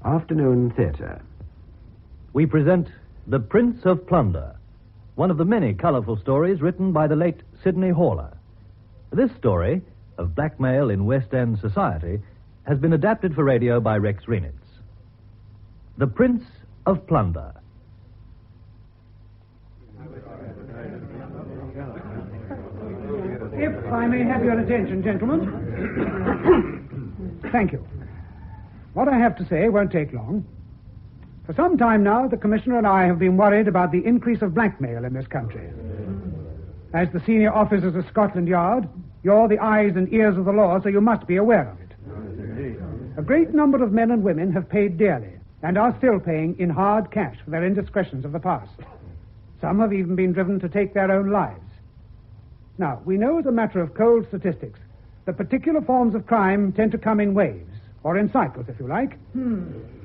Afternoon Theatre. We present The Prince of Plunder, one of the many colorful stories written by the late Sidney Haller. This story, of blackmail in West End society, has been adapted for radio by Rex Renitz. The Prince of Plunder. If I may have your attention, gentlemen. Thank you. What I have to say won't take long. For some time now, the Commissioner and I have been worried about the increase of blackmail in this country. As the senior officers of Scotland Yard, you're the eyes and ears of the law, so you must be aware of it. A great number of men and women have paid dearly, and are still paying in hard cash for their indiscretions of the past. Some have even been driven to take their own lives. Now, we know as a matter of cold statistics that particular forms of crime tend to come in waves, or in cycles, if you like.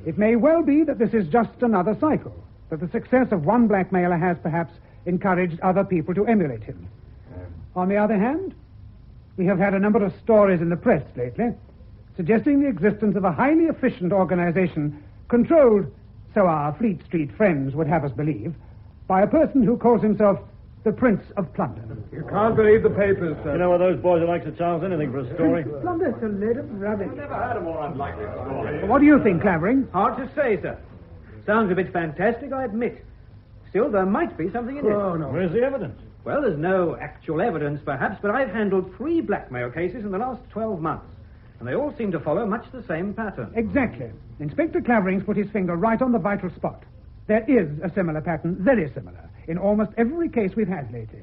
It may well be that this is just another cycle, that the success of one blackmailer has perhaps encouraged other people to emulate him. On the other hand, we have had a number of stories in the press lately suggesting the existence of a highly efficient organization controlled, so our Fleet Street friends would have us believe, by a person who calls himself the Prince of Plunder. You can't believe the papers, sir. You know what those boys are like to chance anything for a story. Plunder's a load of rubbish. I've never heard a more unlikely story. What do you think, Clavering? Hard to say, sir. Sounds a bit fantastic, I admit. Still, there might be something in it. Oh, no. Where's the evidence? Well, there's no actual evidence, perhaps, but I've handled 3 blackmail cases in the last 12 months, and they all seem to follow much the same pattern. Exactly. Inspector Clavering's put his finger right on the vital spot. There is a similar pattern, very similar, in almost every case we've had lately.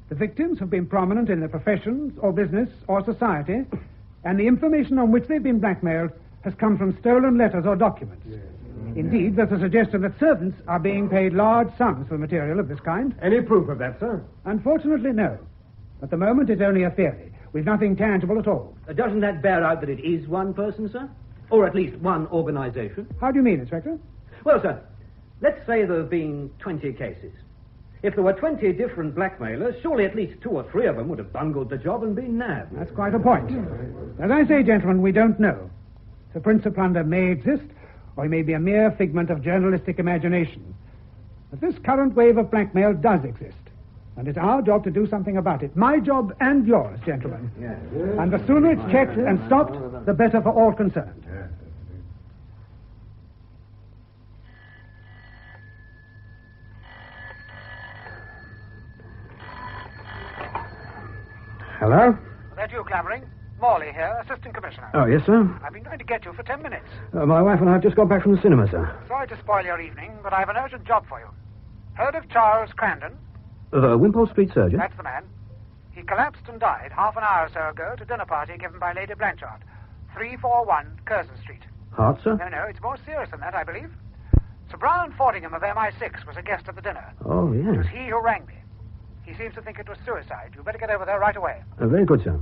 The victims have been prominent in their professions or business or society, and the information on which they've been blackmailed has come from stolen letters or documents. Yes. Indeed, there's a suggestion that servants are being paid large sums for material of this kind. Any proof of that, sir? Unfortunately, no. At the moment, it's only a theory. We've nothing tangible at all. Doesn't that bear out that it is one person, sir? Or at least one organization? How do you mean, Inspector? Well, sir, let's say there have been 20 cases. If there were 20 different blackmailers, surely at least 2 or 3 of them would have bungled the job and been nabbed. That's quite a point. As I say, gentlemen, we don't know. The Prince of Plunder may exist, or he may be a mere figment of journalistic imagination. But this current wave of blackmail does exist, and it's our job to do something about it. My job and yours, gentlemen. Yes. And the sooner it's checked and stopped, the better for all concerned. Hello? That you, Clavering? Morley here, Assistant Commissioner. Oh, yes, sir? I've been trying to get you for 10 minutes. My wife and I have just got back from the cinema, sir. Sorry to spoil your evening, but I have an urgent job for you. Heard of Charles Crandon? Wimpole Street surgeon? That's the man. He collapsed and died half an hour or so ago at a dinner party given by Lady Blanchard. 341 Curzon Street. Heart, sir? No, it's more serious than that, I believe. Sir Brian Fordingham of MI6 was a guest at the dinner. Oh, It yes. was he who rang me. He seems to think it was suicide. You better get over there right away. Very good, sir.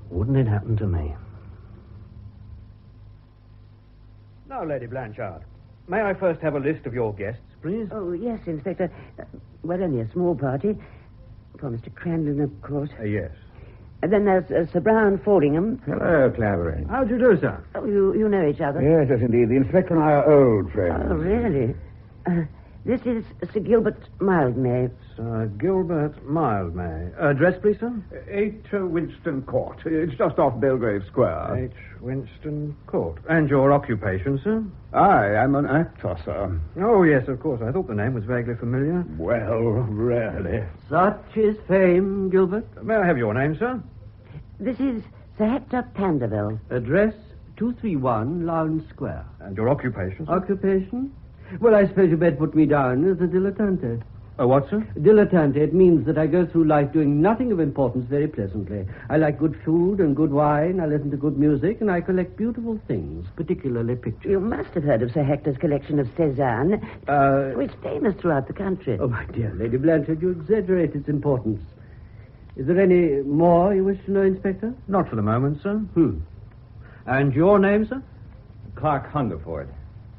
Wouldn't it happen to me? Now, Lady Blanchard, may I first have a list of your guests, please? Oh, yes, Inspector. We're only a small party. For Mr. Crandon, of course. Yes. And then there's Sir Brian Fordingham. Hello, Clavering. How do you do, sir? Oh, you know each other? Yes, indeed. The inspector and I are old friends. Oh, really? This is Sir Gilbert Mildmay. Sir Gilbert Mildmay. Address, please, sir? 8 Winston Court. It's just off Belgrave Square. H. Winston Court. And your occupation, sir? I'm an actor, sir. Oh, yes, of course. I thought the name was vaguely familiar. Well, rarely. Such is fame, Gilbert. May I have your name, sir? This is Sir Hector Panderville. Address 231 Lowndes Square. And your occupation, sir? Occupation? Well, I suppose you better put me down as a dilettante. A what, sir? Dilettante. It means that I go through life doing nothing of importance very pleasantly. I like good food and good wine, I listen to good music, and I collect beautiful things, particularly pictures. You must have heard of Sir Hector's collection of Cézanne. It's famous throughout the country. Oh, my dear Lady Blanchard, you exaggerate its importance. Is there any more you wish to know, Inspector? Not for the moment, sir. And your name, sir? Clark Hungerford.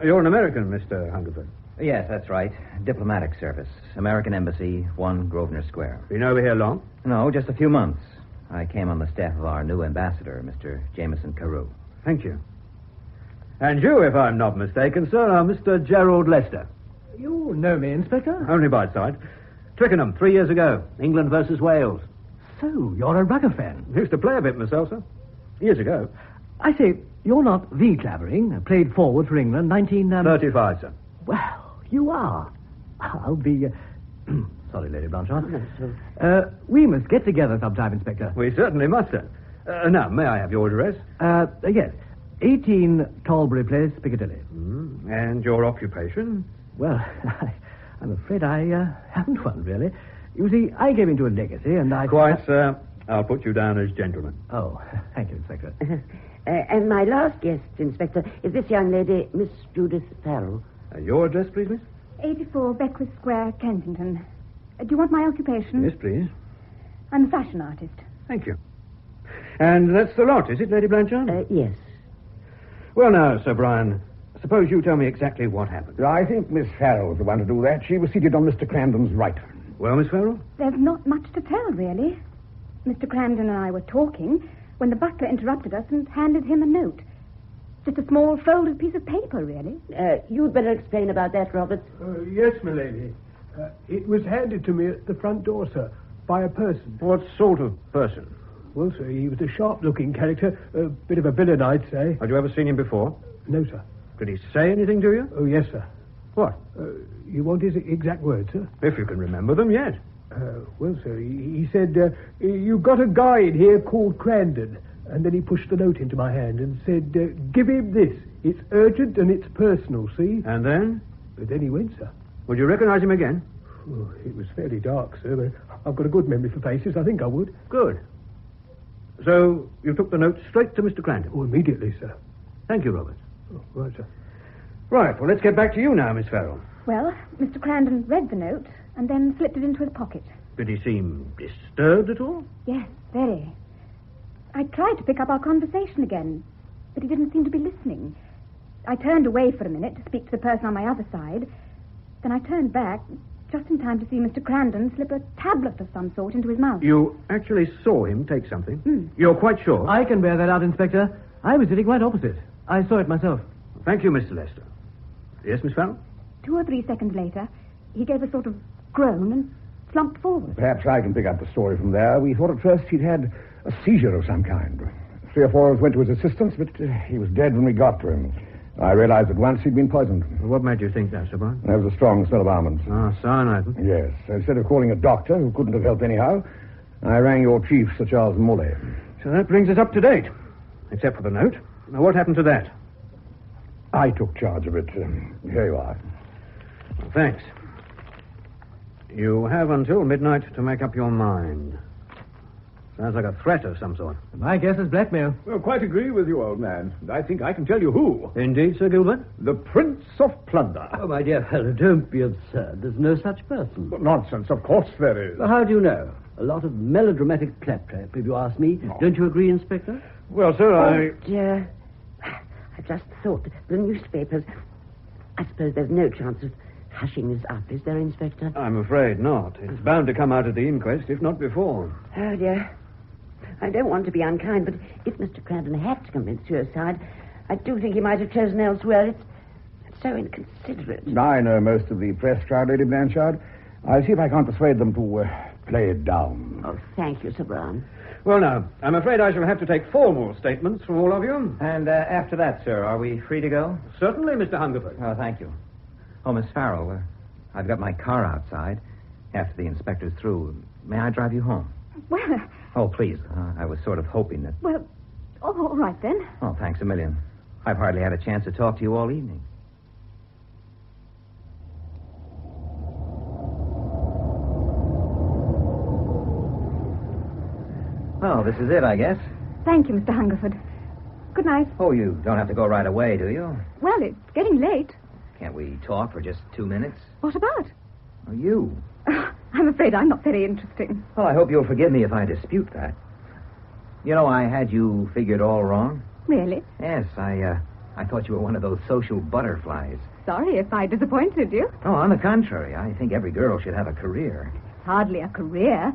You're an American, Mr. Hungerford. Yes, that's right. Diplomatic service. American Embassy, 1 Grosvenor Square. Been over here long? No, just a few months. I came on the staff of our new ambassador, Mr. Jameson Carew. Thank you. And you, if I'm not mistaken, sir, are Mr. Gerald Lester. You know me, Inspector? Only by sight. Twickenham, 3 years ago. England versus Wales. So, you're a rugger fan. Used to play a bit myself, sir. Years ago. I say, you're not the Clavering. Played forward for England, 35, sir. Well, you are. I'll be... Sorry, Lady Blanchard. No, sir. We must get together sometime, Inspector. We certainly must, sir. Now, may I have your address? Yes. 18 Talbury Place, Piccadilly. And your occupation? Well, I'm afraid I haven't one, really. You see, I gave into a legacy, and I... Quite, sir. I'll put you down as gentleman. Oh, thank you, Inspector. And my last guest, Inspector, is this young lady, Miss Judith Farrell. Your address, please, miss? 84 Beckwith Square, Kensington. Do you want my occupation? Yes, please. I'm a fashion artist. Thank you. And that's the lot, is it, Lady Blanchard? Yes. Well, now, Sir Brian, suppose you tell me exactly what happened. I think Miss Farrell's the one to do that. She was seated on Mr. Crandon's right. Well, Miss Farrell? There's not much to tell, really. Mr. Crandon and I were talking when the butler interrupted us and handed him a note. Just a small folded piece of paper, really. You'd better explain about that, Roberts. Yes, my lady. It was handed to me at the front door, sir, by a person. What sort of person? Well, sir, he was a sharp-looking character, a bit of a villain, I'd say. Had you ever seen him before? No, sir. Did he say anything to you? Oh, yes, sir. What? You want his exact words, sir? If you can remember them, yes. Well, sir, he said, you've got a guide here called Crandon. And then he pushed the note into my hand and said, give him this. It's urgent and it's personal, see? And then? But then he went, sir. Would you recognize him again? Oh, it was fairly dark, sir, but I've got a good memory for faces. I think I would. Good. So you took the note straight to Mr. Crandon? Oh, immediately, sir. Thank you, Robert. Oh, right, sir. Right, well, let's get back to you now, Miss Farrell. Well, Mr. Crandon read the note and then slipped it into his pocket. Did he seem disturbed at all? Yes, very. I tried to pick up our conversation again, but he didn't seem to be listening. I turned away for a minute to speak to the person on my other side. Then I turned back just in time to see Mr. Crandon slip a tablet of some sort into his mouth. You actually saw him take something? You're quite sure? I can bear that out, Inspector. I was sitting right opposite. I saw it myself. Thank you, Mr. Lester. Yes, Miss Farrell? 2 or 3 seconds later, he gave a sort of groan and slumped forward. Perhaps I can pick up the story from there. We thought at first he'd had a seizure of some kind. 3 or 4 of us went to his assistance, but he was dead when we got to him. I realized at once he'd been poisoned. What made you think that, Sir Brian? There was a strong smell of almonds. Ah, cyanide. Yes. Instead of calling a doctor, who couldn't have helped anyhow, I rang your chief, Sir Charles Morley. So that brings us up to date, except for the note. Now, what happened to that? I took charge of it. Here you are. Well, thanks. You have until midnight to make up your mind. Sounds like a threat of some sort. My guess is blackmail. Well, quite agree with you, old man. I think I can tell you who. Indeed, Sir Gilbert? The Prince of Plunder. Oh, my dear fellow, don't be absurd. There's no such person. But nonsense, of course there is. Well, how do you know? A lot of melodramatic claptrap, if you ask me. No. Don't you agree, Inspector? Well, sir, Oh, dear. I just thought the newspapers... I suppose there's no chance of hushing this up, is there, Inspector? I'm afraid not. It's bound to come out at the inquest, if not before. Oh, dear. I don't want to be unkind, but if Mr. Crandon had to commit suicide, I do think he might have chosen elsewhere. It's so inconsiderate. I know most of the press crowd, Lady Blanchard. I'll see if I can't persuade them to play it down. Oh, thank you, Sir Brown. Well, now, I'm afraid I shall have to take formal statements from all of you. And after that, sir, are we free to go? Certainly, Mr. Hungerford. Oh, thank you. Oh, Miss Farrell, I've got my car outside. After the inspector's through, may I drive you home? Well, Oh, please. I was sort of hoping that... well, all right then. Oh, thanks a million. I've hardly had a chance to talk to you all evening. Well, this is it, I guess. Thank you, Mr. Hungerford. Good night. Oh, you don't have to go right away, do you? Well, it's getting late. Can't we talk for just 2 minutes? What about? Oh, you. I'm afraid I'm not very interesting. Well, I hope you'll forgive me if I dispute that. You know, I had you figured all wrong. Really? Yes, I thought you were one of those social butterflies. Sorry if I disappointed you. Oh, on the contrary, I think every girl should have a career. Hardly a career.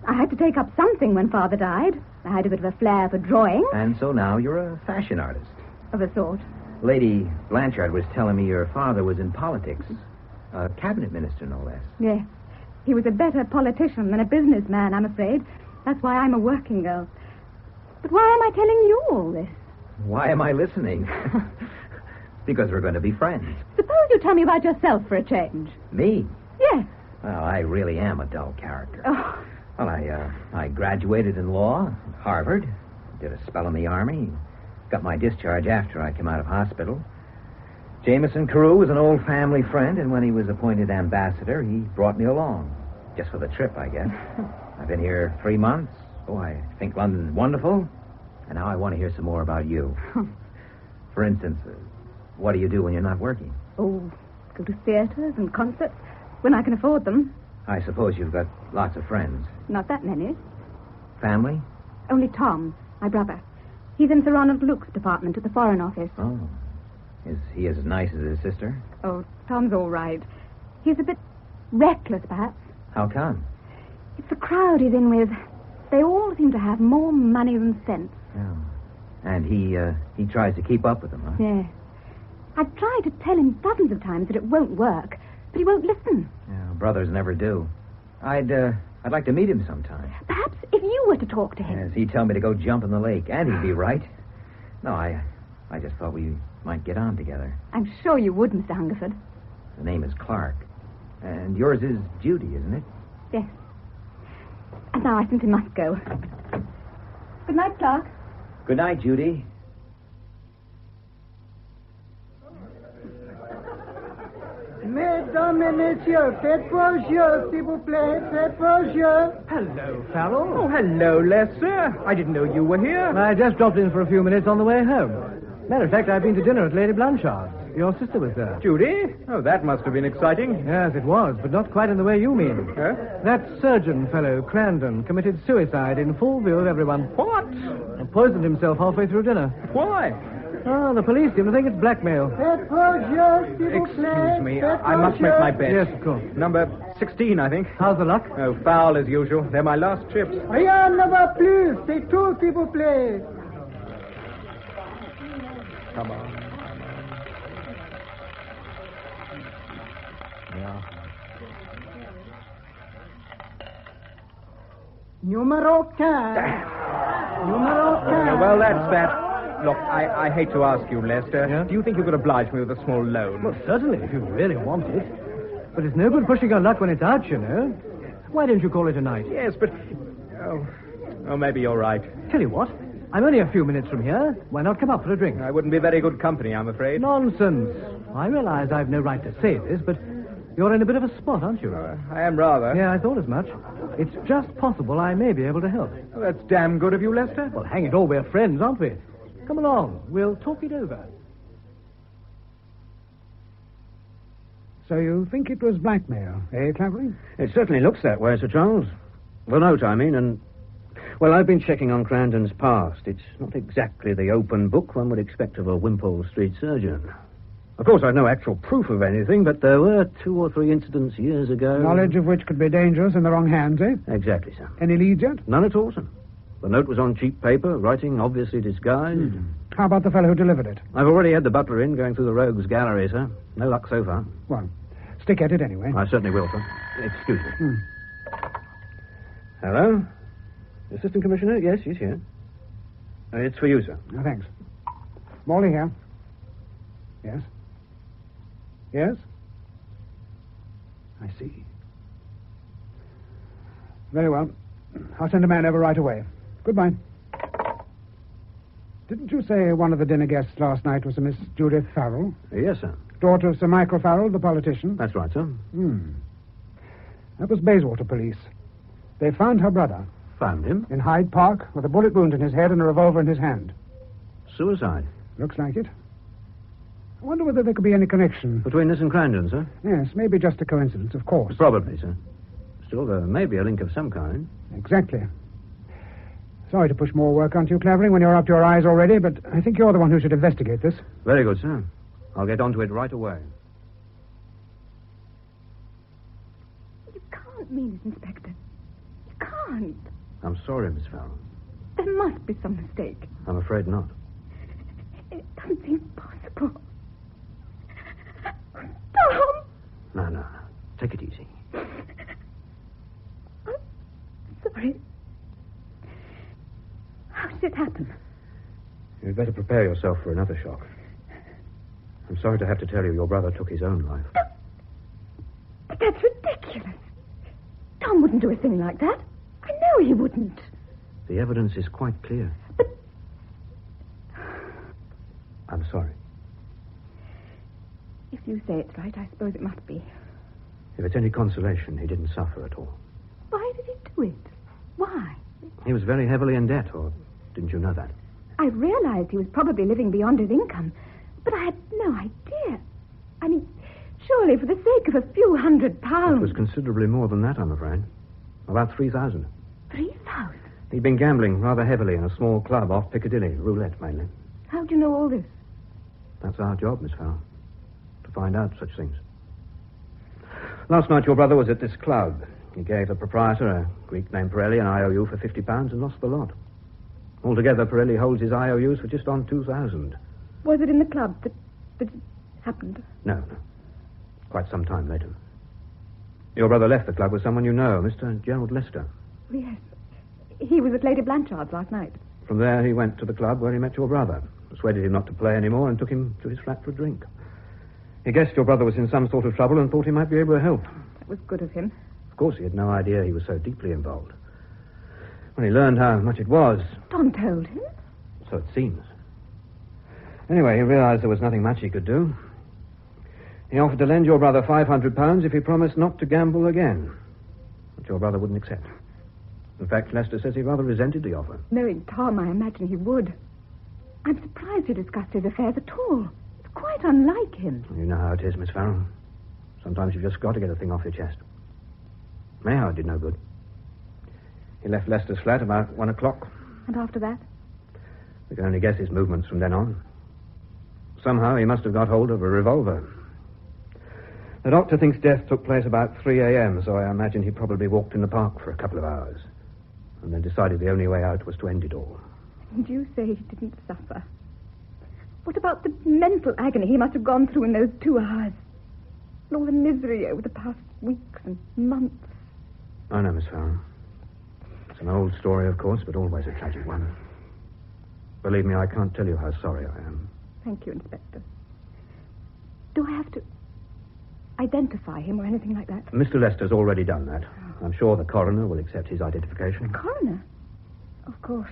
I had to take up something when Father died. I had a bit of a flair for drawing. And so now you're a fashion artist. Of a sort. Lady Blanchard was telling me your father was in politics. A cabinet minister, no less. Yes. He was a better politician than a businessman, I'm afraid. That's why I'm a working girl. But why am I telling you all this? Why am I listening? Because we're going to be friends. Suppose you tell me about yourself for a change. Me? Yes. Well, I really am a dull character. Oh. Well, I graduated in law at Harvard, did a spell in the Army, got my discharge after I came out of hospital. Jameson Carew was an old family friend, and when he was appointed ambassador, he brought me along. Just for the trip, I guess. I've been here 3 months. Oh, I think London's wonderful. And now I want to hear some more about you. For instance, what do you do when you're not working? Oh, go to theaters and concerts when I can afford them. I suppose you've got lots of friends. Not that many. Family? Only Tom, my brother. He's in Sir Ronald Luke's department at the Foreign Office. Oh. Is he as nice as his sister? Oh, Tom's all right. He's a bit reckless, perhaps. How come? It's the crowd he's in with. They all seem to have more money than sense. Yeah. And he tries to keep up with them, huh? Yeah. I've tried to tell him dozens of times that it won't work, but he won't listen. Yeah, brothers never do. I'd like to meet him sometime. Perhaps if you were to talk to him. Yes, he'd tell me to go jump in the lake, and he'd be right. No, I just thought we might get on together. I'm sure you would, Mr. Hungerford. The name is Clark. And yours is Judy, isn't it? Yes. And now I simply must go. Good night, Clark. Good night, Judy. Mesdames et messieurs, faites vos jeux, s'il vous plaît, faites vos jeux. Hello, Farrell. Oh, hello, Lester. I didn't know you were here. I just dropped in for a few minutes on the way home. Matter of fact, I've been to dinner at Lady Blanchard's. Your sister was there. Judy? Oh, that must have been exciting. Yes, it was, but not quite in the way you mean. Huh? That surgeon fellow, Crandon, committed suicide in full view of everyone. What? And poisoned himself halfway through dinner. Why? Oh, the police seem to think it's blackmail. Faites vos jeux, s'il vous plaît. Excuse me, Faites I vos must make jeux. my bed. Yes, of course. Number 16, I think. How's the luck? Oh, foul as usual. They're my last chips. Rien ne va plus, c'est tout, s'il vous plaît. Come on. Numéro 15. Numéro 15. Well, that's that. Look, I hate to ask you, Lester. Yeah? Do you think you could oblige me with a small loan? Well, certainly, if you really want it. But it's no good pushing your luck when it's out, you know. Why don't you call it a night? Yes, but... Oh, maybe you're right. Tell you what, I'm only a few minutes from here. Why not come up for a drink? I wouldn't be very good company, I'm afraid. Nonsense. I realize I've no right to say this, but you're in a bit of a spot, aren't you? I am rather. Yeah, I thought as much. It's just possible I may be able to help. Oh, that's damn good of you, Lester. Well, hang it all, we're friends, aren't we? Come along. We'll talk it over. So you think it was blackmail, eh, Clavering? It certainly looks that way, Sir Charles. The note, I mean, and... Well, I've been checking on Crandon's past. It's not exactly the open book one would expect of a Wimpole Street surgeon. Of course, I've no actual proof of anything, but there were 2 or 3 incidents years ago... Knowledge of which could be dangerous in the wrong hands, eh? Exactly, sir. Any leads yet? None at all, sir. The note was on cheap paper, writing obviously disguised. How about the fellow who delivered it? I've already had the butler in, going through the rogues' gallery, sir. No luck so far. Well, stick at it anyway. I certainly will, sir. Excuse me. Hello? Assistant Commissioner? Yes, he's here. It's for you, sir. Oh, thanks. Morley here. Yes? Yes? I see. Very well. I'll send a man over right away. Goodbye. Didn't you say one of the dinner guests last night was a Miss Judith Farrell? Yes, sir. Daughter of Sir Michael Farrell, the politician? That's right, sir. That was Bayswater police. They found her brother Found him. in Hyde Park with a bullet wound in his head and a revolver in his hand. Suicide. Looks like it. I wonder whether there could be any connection. Between this and Crandon, sir? Yes, maybe just a coincidence, of course. Probably, sir. Still, there may be a link of some kind. Exactly. Sorry to push more work onto you, Clavering, when you're up to your eyes already, but I think you're the one who should investigate this. Very good, sir. I'll get onto it right away. You can't mean it, Inspector. You can't. I'm sorry, Miss Farrell. There must be some mistake. I'm afraid not. It doesn't seem possible. Tom! No. Take it easy. I'm sorry. How did it happen? You'd better prepare yourself for another shock. I'm sorry to have to tell you your brother took his own life. But that's ridiculous. Tom wouldn't do a thing like that. I know he wouldn't. The evidence is quite clear. But... I'm sorry. If you say it's right, I suppose it must be. If it's any consolation, he didn't suffer at all. Why did he do it? Why? He was very heavily in debt, or didn't you know that? I realized he was probably living beyond his income, but I had no idea. I mean, surely for the sake of a few £100... It was considerably more than that, I'm afraid. About 3,000. 3,000? He'd been gambling rather heavily in a small club off Piccadilly, roulette mainly. How do you know all this? That's our job, Miss Farrell, to find out such things. Last night your brother was at this club. He gave the proprietor, a Greek named Pirelli, an IOU for £50 and lost the lot. Altogether, Pirelli holds his IOUs for just on 2,000. Was it in the club that it happened? No. Quite some time later. Your brother left the club with someone you know, Mr. Gerald Lester. Yes. He was at Lady Blanchard's last night. From there, he went to the club where he met your brother, persuaded him not to play anymore, and took him to his flat for a drink. He guessed your brother was in some sort of trouble and thought he might be able to help. That was good of him. Of course, he had no idea he was so deeply involved. When he learned how much it was... Tom told him? So it seems. Anyway, he realized there was nothing much he could do. He offered to lend your brother £500 if he promised not to gamble again. But your brother wouldn't accept. In fact, Lester says he rather resented the offer. Knowing Tom, I imagine he would. I'm surprised he discussed his affairs at all. It's quite unlike him. You know how it is, Miss Farrell. Sometimes you've just got to get a thing off your chest. Anyhow, it did no good. He left Lester's flat about 1 o'clock. And after that? We can only guess his movements from then on. Somehow he must have got hold of a revolver. The doctor thinks death took place about 3 a.m., so I imagine he probably walked in the park for a couple of hours and then decided the only way out was to end it all. And you say he didn't suffer. What about the mental agony he must have gone through in those 2 hours? And all the misery over the past weeks and months. I know, Miss Farrell. It's an old story, of course, but always a tragic one. Believe me, I can't tell you how sorry I am. Thank you, Inspector. Do I have to identify him or anything like that? Mr. Lester's already done that. I'm sure the coroner will accept his identification. The coroner? Of course.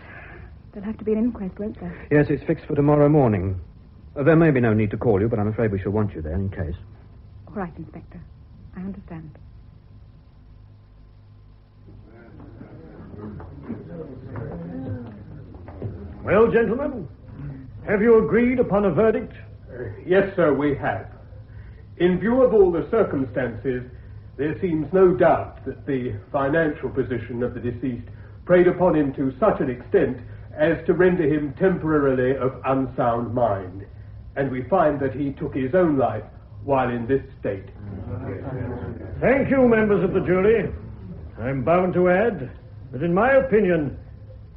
There'll have to be an inquest, won't there? Yes, it's fixed for tomorrow morning. There may be no need to call you, but I'm afraid we shall want you there in case. All right, Inspector. I understand. Well, gentlemen, have you agreed upon a verdict? Yes, sir, we have. In view of all the circumstances, there seems no doubt that the financial position of the deceased preyed upon him to such an extent as to render him temporarily of unsound mind. And we find that he took his own life while in this state. Thank you, members of the jury. I'm bound to add that, in my opinion,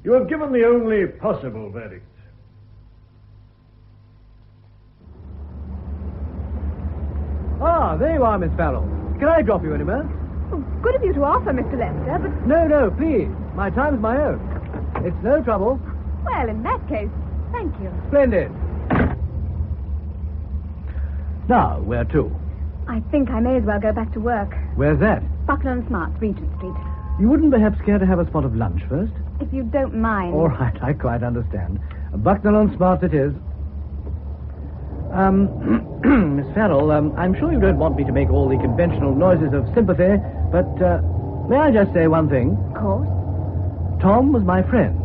you have given the only possible verdict. Ah, there you are, Miss Farrell. Can I drop you anywhere? Oh, good of you to offer, Mr. Lester, but... No, please. My time's my own. It's no trouble. Well, in that case, thank you. Splendid. Now, where to? I think I may as well go back to work. Where's that? Buckler and Smart's, Regent Street. You wouldn't perhaps care to have a spot of lunch first? If you don't mind. All right, I quite understand. Bucknell on Smart it is. Miss Farrell, I'm sure you don't want me to make all the conventional noises of sympathy, but may I just say one thing? Of course. Tom was my friend.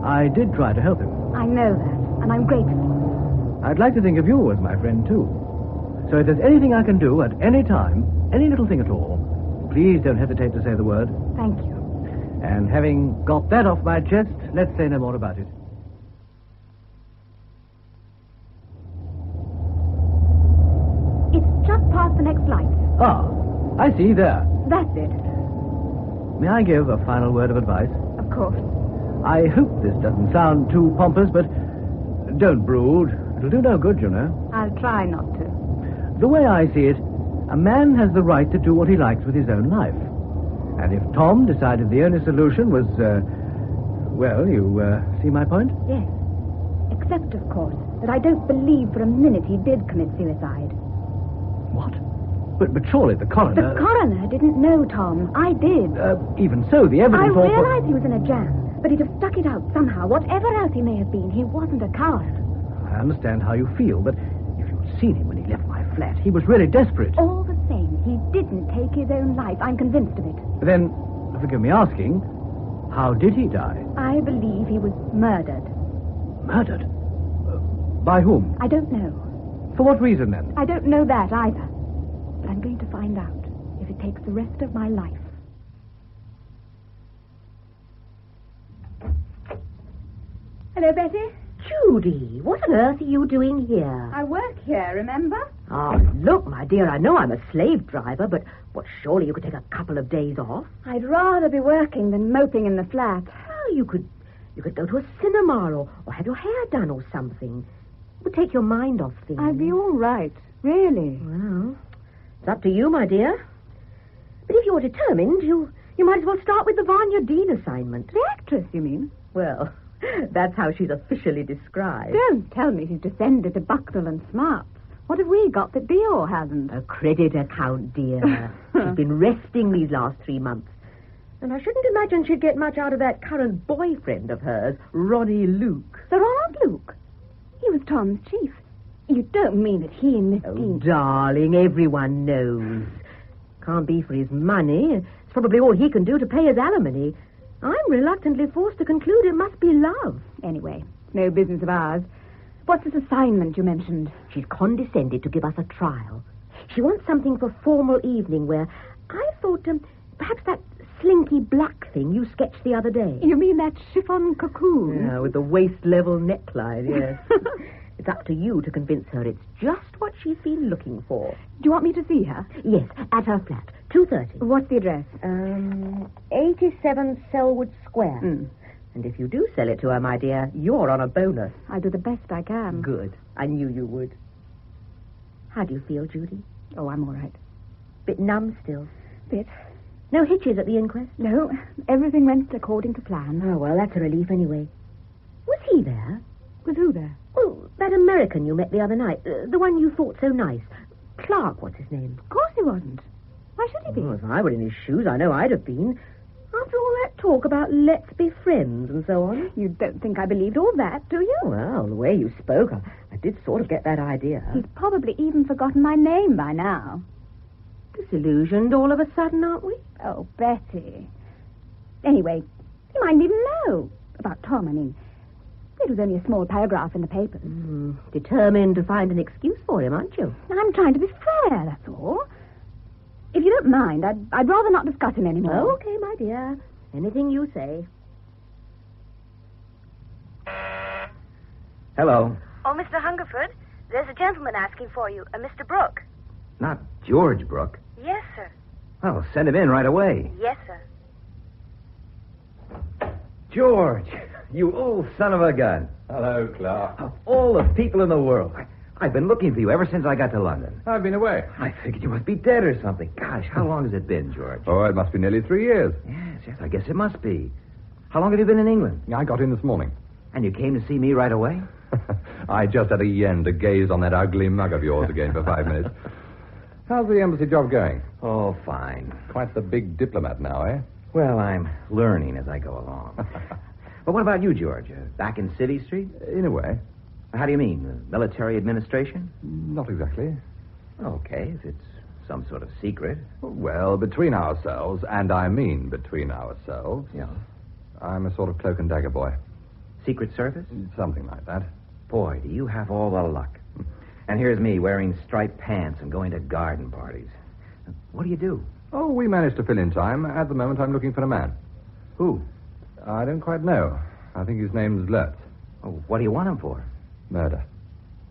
I did try to help him. I know that, and I'm grateful. I'd like to think of you as my friend, too. So if there's anything I can do at any time, any little thing at all, please don't hesitate to say the word. Thank you. And having got that off my chest, let's say no more about it. It's just past the next light. Ah, I see, there. That's it. May I give a final word of advice? Of course. I hope this doesn't sound too pompous, but don't brood. It'll do no good, you know. I'll try not to. The way I see it, a man has the right to do what he likes with his own life. And if Tom decided the only solution was, well, you see my point? Yes. Except, of course, that I don't believe for a minute he did commit suicide. What? But surely the coroner... The coroner didn't know, Tom. I did. Even so, the I evidence... realized he was in a jam, but he'd have stuck it out somehow. Whatever else he may have been, he wasn't a coward. I understand how you feel, but if you'd seen him when he left my flat, he was really desperate. All the same, he didn't take his own life. I'm convinced of it. Then, forgive me asking, how did he die? I believe he was murdered. Murdered? By whom? I don't know. For what reason, then? I don't know that either. But I'm going to find out if it takes the rest of my life. Hello, Betty. Judy, what on earth are you doing here? I work here, remember? Oh, look, my dear, I know I'm a slave driver, but surely you could take a couple of days off. I'd rather be working than moping in the flat. Oh, you could go to a cinema or have your hair done or something. It would take your mind off things. I'd be all right, really. Well, it's up to you, my dear. But if you're determined, you might as well start with the Vanya Dean assignment. The actress, you mean? Well, that's how she's officially described. Don't tell me she's descended to Bucknell and Smarts. What have we got that Dior hasn't? A credit account, dear. She's been resting these last 3 months. And I shouldn't imagine she'd get much out of that current boyfriend of hers, Ronnie Luke. Sir Ronald Luke? He was Tom's chief. You don't mean that he and Miss Dean... Darling, everyone knows. Can't be for his money. It's probably all he can do to pay his alimony. I'm reluctantly forced to conclude it must be love. Anyway, no business of ours. What's this assignment you mentioned? She's condescended to give us a trial. She wants something for formal evening wear. I thought perhaps that slinky black thing you sketched the other day. You mean that chiffon cocoon? Yeah, with the waist-level neckline, yes. It's up to you to convince her it's just what she's been looking for. Do you want me to see her? Yes, at her flat, 2:30. What's the address? 87 Selwood Square. And if you do sell it to her, my dear, you're on a bonus. I'll do the best I can. Good. I knew you would. How do you feel, Judy? Oh, I'm all right. Bit numb still? Bit. No hitches at the inquest? No, everything went according to plan. Oh, well, that's a relief anyway. Was he there? Was who there? Oh, that American you met the other night. The one you thought so nice. Clark, what's his name? Of course he wasn't. Why should he be? Oh, if I were in his shoes, I know I'd have been. After all that talk about let's be friends and so on. You don't think I believed all that, do you? Well, the way you spoke, I did sort of get that idea. He's probably even forgotten my name by now. Disillusioned all of a sudden, aren't we? Oh, Betty. Anyway, he mightn't even know. About Tom, I mean. It was only a small paragraph in the papers. Determined to find an excuse for him, aren't you? I'm trying to be fair, that's all. If you don't mind, I'd rather not discuss him anymore. Oh, okay, my dear. Anything you say. Hello. Oh, Mr. Hungerford, there's a gentleman asking for you, a Mr. Brooke. Not George Brooke. Yes, sir. Well, send him in right away. Yes, sir. George, you old son of a gun. Hello, Clark. Of all the people in the world, I've been looking for you ever since I got to London. I've been away. I figured you must be dead or something. Gosh, how long has it been, George? Oh, it must be nearly 3 years. Yes, I guess it must be. How long have you been in England? I got in this morning. And you came to see me right away? I just had a yen to gaze on that ugly mug of yours again for 5 minutes. How's the embassy job going? Oh, fine. Quite the big diplomat now, eh? Well, I'm learning as I go along. But what about you, George? Back in City Street? In a way. How do you mean? Military administration? Not exactly. Okay, if it's some sort of secret. Well, between ourselves, and I mean between ourselves. Yeah. I'm a sort of cloak and dagger boy. Secret Service? Something like that. Boy, do you have all the luck. And here's me wearing striped pants and going to garden parties. What do you do? Oh, we managed to fill in time. At the moment, I'm looking for a man. Who? I don't quite know. I think his name's Lurtz. Oh, what do you want him for? Murder.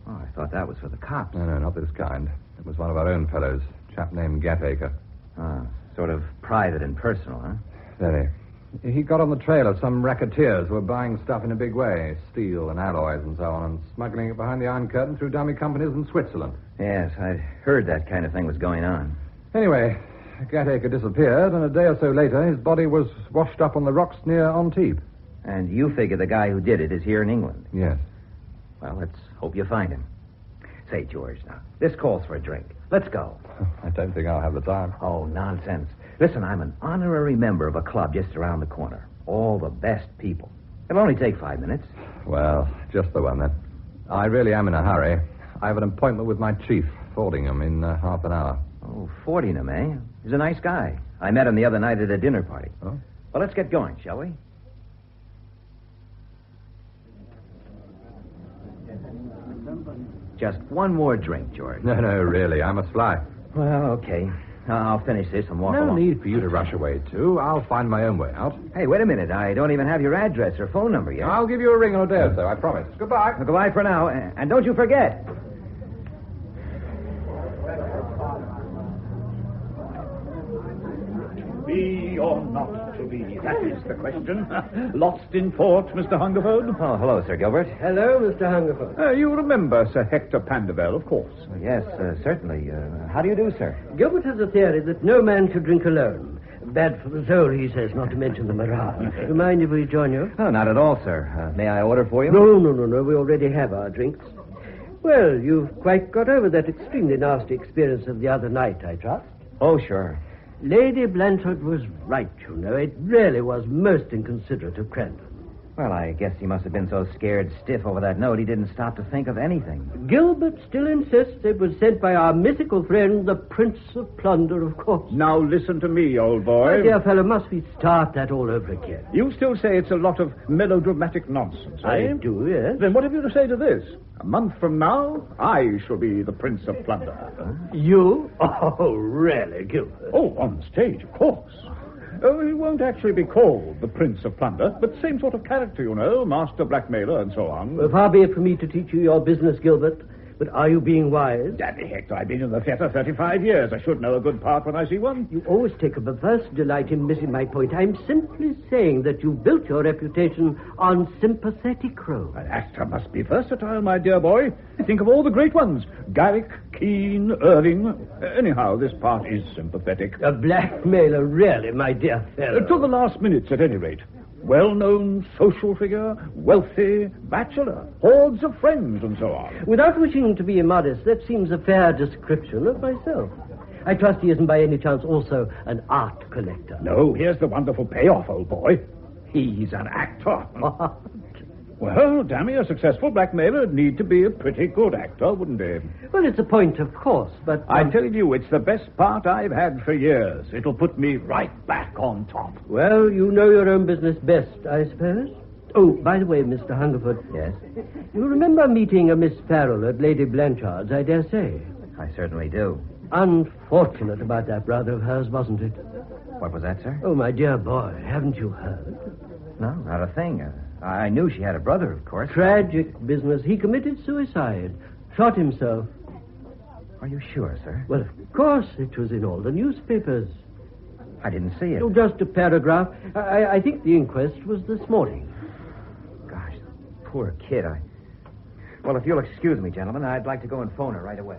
Oh, I thought that was for the cops. No, not this kind. It was one of our own fellows. A chap named Gatacre. Ah, sort of private and personal, huh? Very. He got on the trail of some racketeers who were buying stuff in a big way, steel and alloys and so on, and smuggling it behind the Iron Curtain through dummy companies in Switzerland. Yes, I'd heard that kind of thing was going on. Anyway, the caretaker disappeared, and a day or so later, his body was washed up on the rocks near Antibes. And you figure the guy who did it is here in England? Yes. Well, let's hope you find him. Say, George, now, this calls for a drink. Let's go. I don't think I'll have the time. Oh, nonsense. Listen, I'm an honorary member of a club just around the corner. All the best people. It'll only take 5 minutes. Well, just the one, then. I really am in a hurry. I have an appointment with my chief, Fordingham, in half an hour. Oh, Fordingham, eh? He's a nice guy. I met him the other night at a dinner party. Oh? Well, let's get going, shall we? Just one more drink, George. No, really. I must fly. Well, okay. I'll finish this and walk No along. need for you to rush away, too. I'll find my own way out. Hey, wait a minute. I don't even have your address or phone number yet. I'll give you a ring in a day or so, I promise. Goodbye. Well, goodbye for now. And don't you forget. Be or not to be, that is the question. Lost in port, Mr. Hungerford? Oh, hello, Sir Gilbert. Hello, Mr. Hungerford. You remember Sir Hector Pandervell, of course. Yes, certainly. How do you do, sir? Gilbert has a theory that no man should drink alone. Bad for the soul, he says, not to mention the morale. Do you mind if we join you? Oh, not at all, sir. May I order for you? No. We already have our drinks. Well, you've quite got over that extremely nasty experience of the other night, I trust. Oh, sure. Lady Blanchard was right, you know. It really was most inconsiderate of Crandon. Well, I guess he must have been so scared stiff over that note he didn't stop to think of anything. Gilbert still insists it was sent by our mythical friend, the Prince of Plunder, of course. Now listen to me, old boy. My dear fellow, must we start that all over again? You still say it's a lot of melodramatic nonsense, eh? I do, yes. Then what have you to say to this? A month from now, I shall be the Prince of Plunder. You? Oh, really, Gilbert? Oh, on stage, of course. He won't actually be called the Prince of Plunder, but same sort of character, you know, master blackmailer and so on. Well, far be it from me to teach you your business, Gilbert, but are you being wise? Daddy Hector, I've been in the theatre 35 years. I should know a good part when I see one. You always take a perverse delight in missing my point. I'm simply saying that you've built your reputation on sympathetic roles. An actor must be versatile, my dear boy. Think of all the great ones. Garrick, Keane, Irving. Anyhow, this part is sympathetic. A blackmailer, really, my dear fellow. To the last minutes, at any rate. Well-known social figure, wealthy, bachelor, hordes of friends, and so on. Without wishing to be immodest, that seems a fair description of myself. I trust he isn't by any chance also an art collector. No, here's the wonderful payoff, old boy. He's an actor. Well, dammy, a successful blackmailer would need to be a pretty good actor, wouldn't he? Well, it's a point, of course, but... I tell you, it's the best part I've had for years. It'll put me right back on top. Well, you know your own business best, I suppose. Oh, by the way, Mr. Hungerford. Yes? You remember meeting a Miss Farrell at Lady Blanchard's, I dare say. I certainly do. Unfortunate about that brother of hers, wasn't it? What was that, sir? Oh, my dear boy, haven't you heard? No, not a thing. I knew she had a brother, of course. Tragic business. He committed suicide. Shot himself. Are you sure, sir? Well, of course, it was in all the newspapers. I didn't see it. Oh, just a paragraph. I think the inquest was this morning. Gosh, poor kid. Well, if you'll excuse me, gentlemen, I'd like to go and phone her right away.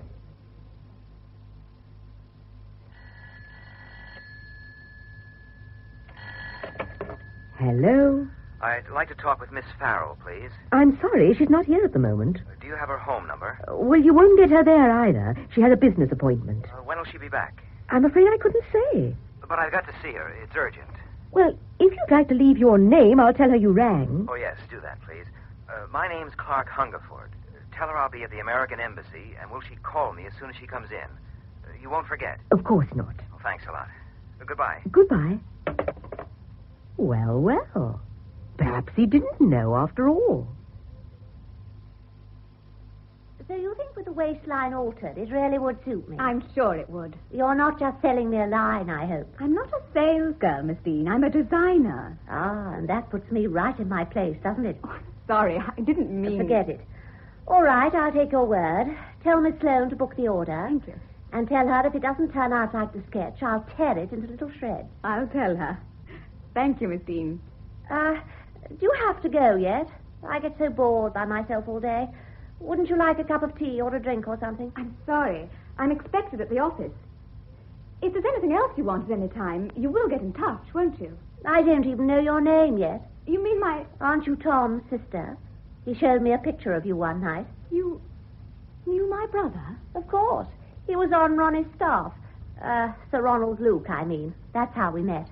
Hello? I'd like to talk with Miss Farrell, please. I'm sorry, she's not here at the moment. Do you have her home number? Well, you won't get her there either. She has a business appointment. When will she be back? I'm afraid I couldn't say. But I've got to see her. It's urgent. Well, if you'd like to leave your name, I'll tell her you rang. Oh, yes, do that, please. My name's Clark Hungerford. Tell her I'll be at the American Embassy, and will she call me as soon as she comes in? You won't forget. Of course not. Well, thanks a lot. Goodbye. Goodbye. Well. Perhaps he didn't know after all. So you think with the waistline altered, it really would suit me? I'm sure it would. You're not just selling me a line, I hope. I'm not a salesgirl, Miss Dean. I'm a designer. Ah, and that puts me right in my place, doesn't it? Oh, sorry, I didn't mean... Forget it. All right, I'll take your word. Tell Miss Sloane to book the order. Thank you. And tell her if it doesn't turn out like the sketch, I'll tear it into little shreds. I'll tell her. Thank you, Miss Dean. Do you have to go yet? I get so bored by myself all day. Wouldn't you like a cup of tea or a drink or something? I'm sorry. I'm expected at the office. If there's anything else you want at any time, you will get in touch, won't you? I don't even know your name yet. You mean my... Aren't you Tom's sister? He showed me a picture of you one night. You knew my brother? Of course. He was on Ronnie's staff. Sir Ronald Luke, I mean. That's how we met.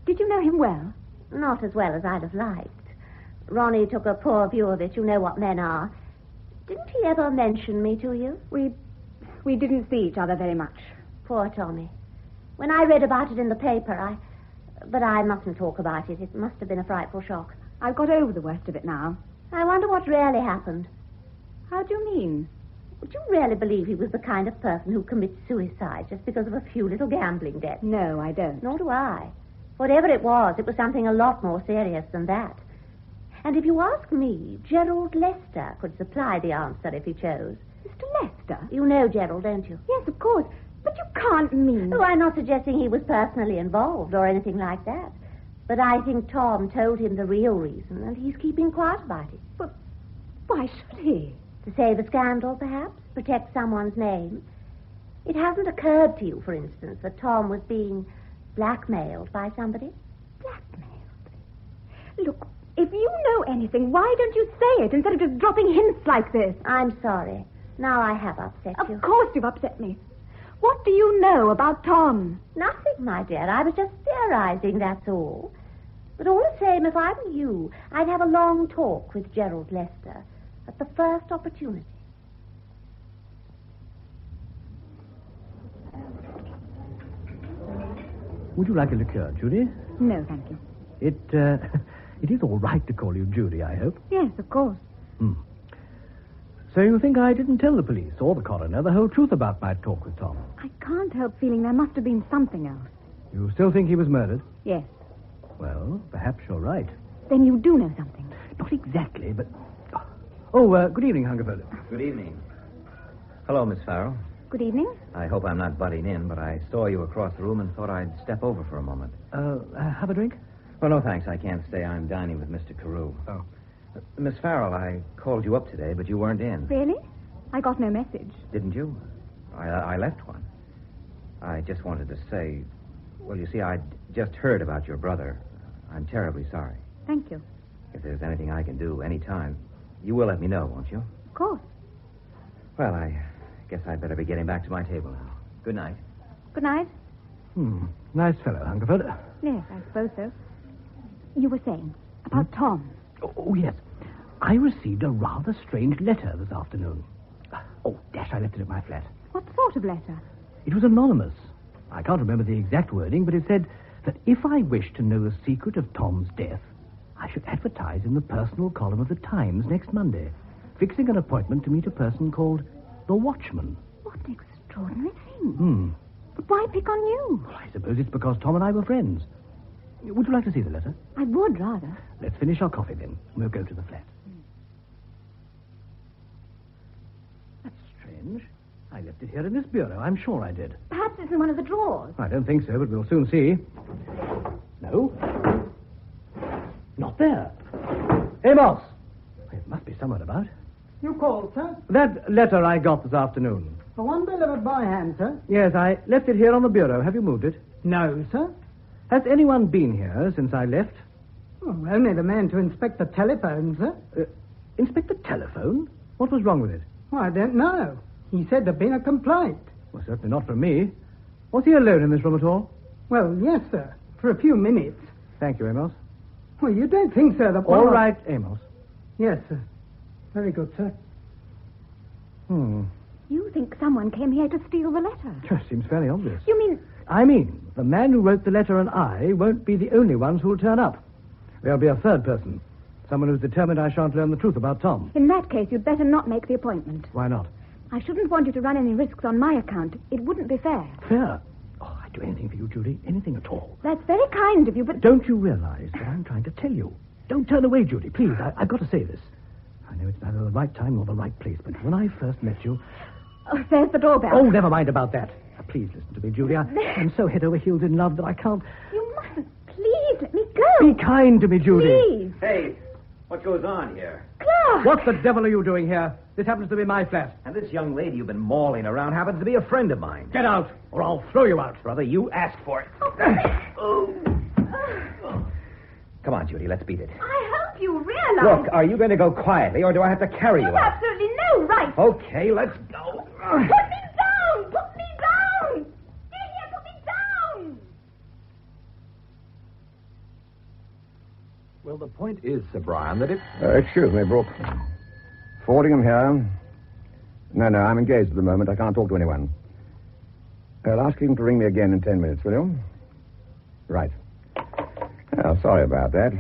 Did you know him well? Not as well as I'd have liked. Ronnie took a poor view of it. You know what men are. Didn't he ever mention me to you? We didn't see each other very much. Poor Tommy. When I read about it in the paper, But I mustn't talk about it. It must have been a frightful shock. I've got over the worst of it now. I wonder what really happened. How do you mean? Would you really believe he was the kind of person who commits suicide just because of a few little gambling debts? No, I don't. Nor do I. Whatever it was something a lot more serious than that. And if you ask me, Gerald Lester could supply the answer if he chose. Mr. Lester? You know Gerald, don't you? Yes, of course. But you can't mean... Oh, I'm not suggesting he was personally involved or anything like that. But I think Tom told him the real reason, and he's keeping quiet about it. But why should he? To save a scandal, perhaps? Protect someone's name? It hasn't occurred to you, for instance, that Tom was being blackmailed by somebody? Blackmailed? Look, if you know anything, why don't you say it instead of just dropping hints like this? I'm sorry. Now I have upset you. Of course you've upset me. What do you know about Tom? Nothing, my dear. I was just theorizing, that's all. But all the same, if I were you, I'd have a long talk with Gerald Lester at the first opportunity. Would you like a liqueur, Judy? No, thank you. It is all right to call you Judy, I hope. Yes, of course. So you think I didn't tell the police or the coroner the whole truth about my talk with Tom? I can't help feeling there must have been something else. You still think he was murdered? Yes. Well, perhaps you're right. Then you do know something. Not exactly, but... Oh, good evening, Hungerford. Good evening. Hello, Miss Farrell. Good evening. I hope I'm not butting in, but I saw you across the room and thought I'd step over for a moment. Have a drink? Well, no, thanks. I can't stay. I'm dining with Mr. Carew. Oh. Miss Farrell, I called you up today, but you weren't in. Really? I got no message. Didn't you? I left one. I just wanted to say... Well, you see, I'd just heard about your brother. I'm terribly sorry. Thank you. If there's anything I can do any time, you will let me know, won't you? Of course. Well, I guess I'd better be getting back to my table now. Good night. Good night. Nice fellow, Hungerford. Yes, I suppose so. You were saying about Tom. Oh, yes. I received a rather strange letter this afternoon. Oh, dash, I left it at my flat. What sort of letter? It was anonymous. I can't remember the exact wording, but it said that if I wished to know the secret of Tom's death, I should advertise in the personal column of the Times next Monday, fixing an appointment to meet a person called the Watchman. What an extraordinary thing. But why pick on you? Well, I suppose it's because Tom and I were friends. Would you like to see the letter? I would, rather. Let's finish our coffee, then. We'll go to the flat. That's strange. I left it here in this bureau. I'm sure I did. Perhaps it's in one of the drawers. I don't think so, but we'll soon see. No. Not there. Amos! It must be somewhere about. You called, sir? That letter I got this afternoon. The one delivered by hand, sir? Yes, I left it here on the bureau. Have you moved it? No, sir. Has anyone been here since I left? Oh, only the man to inspect the telephone, sir. Inspect the telephone? What was wrong with it? Well, I don't know. He said there'd been a complaint. Well, certainly not from me. Was he alone in this room at all? Well, yes, sir. For a few minutes. Thank you, Amos. Well, you don't think, sir, that... All right, Amos. Yes, sir. Very good, sir. You think someone came here to steal the letter? Just seems fairly obvious. You mean... I mean, the man who wrote the letter and I won't be the only ones who'll turn up. There'll be a third person. Someone who's determined I shan't learn the truth about Tom. In that case, you'd better not make the appointment. Why not? I shouldn't want you to run any risks on my account. It wouldn't be fair. Fair? Oh, I'd do anything for you, Judy. Anything at all. That's very kind of you, but... Don't you realize that I'm trying to tell you? Don't turn away, Judy. Please, I've got to say this. I know it's neither the right time nor the right place, but when I first met you... Oh, there's the doorbell. Oh, never mind about that. Please listen to me, Judy. I'm so head over heels in love that I can't... You mustn't. Please let me go. No! Be kind to me, Judy. Please. Hey, what goes on here? Clark! What the devil are you doing here? This happens to be my flat. And this young lady you've been mauling around happens to be a friend of mine. Get out, or I'll throw you out. Brother, you asked for it. Come on, Judy, let's beat it. I hope you realize... Look, are you going to go quietly, or do I have to carry you You've out? absolutely no right. Okay, let's go. Put me down! Put me down! Stay here, put me down! Well, the point is, Sir Brian, that if... Excuse me, Brooke. Fordingham here. No, I'm engaged at the moment. I can't talk to anyone. I'll ask him to ring me again in 10 minutes, will you? Right. Oh, sorry about that.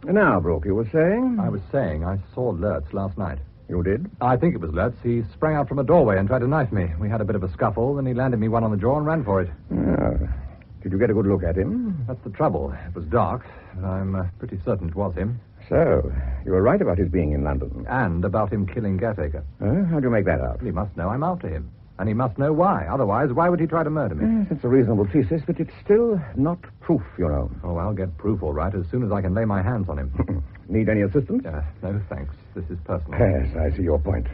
Now, Brooke, you were saying? I was saying I saw Lurtz last night. You did? I think it was Lurtz. He sprang out from a doorway and tried to knife me. We had a bit of a scuffle, then he landed me one on the jaw and ran for it. Oh. Did you get a good look at him? That's the trouble. It was dark, but I'm pretty certain it was him. So, you were right about his being in London. And about him killing Gatacre. How do you make that out? He must know I'm after him. And he must know why. Otherwise, why would he try to murder me? Yes, it's a reasonable thesis, but it's still not proof, you know. Oh, I'll get proof all right as soon as I can lay my hands on him. Need any assistance? No, thanks. This is personal. Yes, I see your point.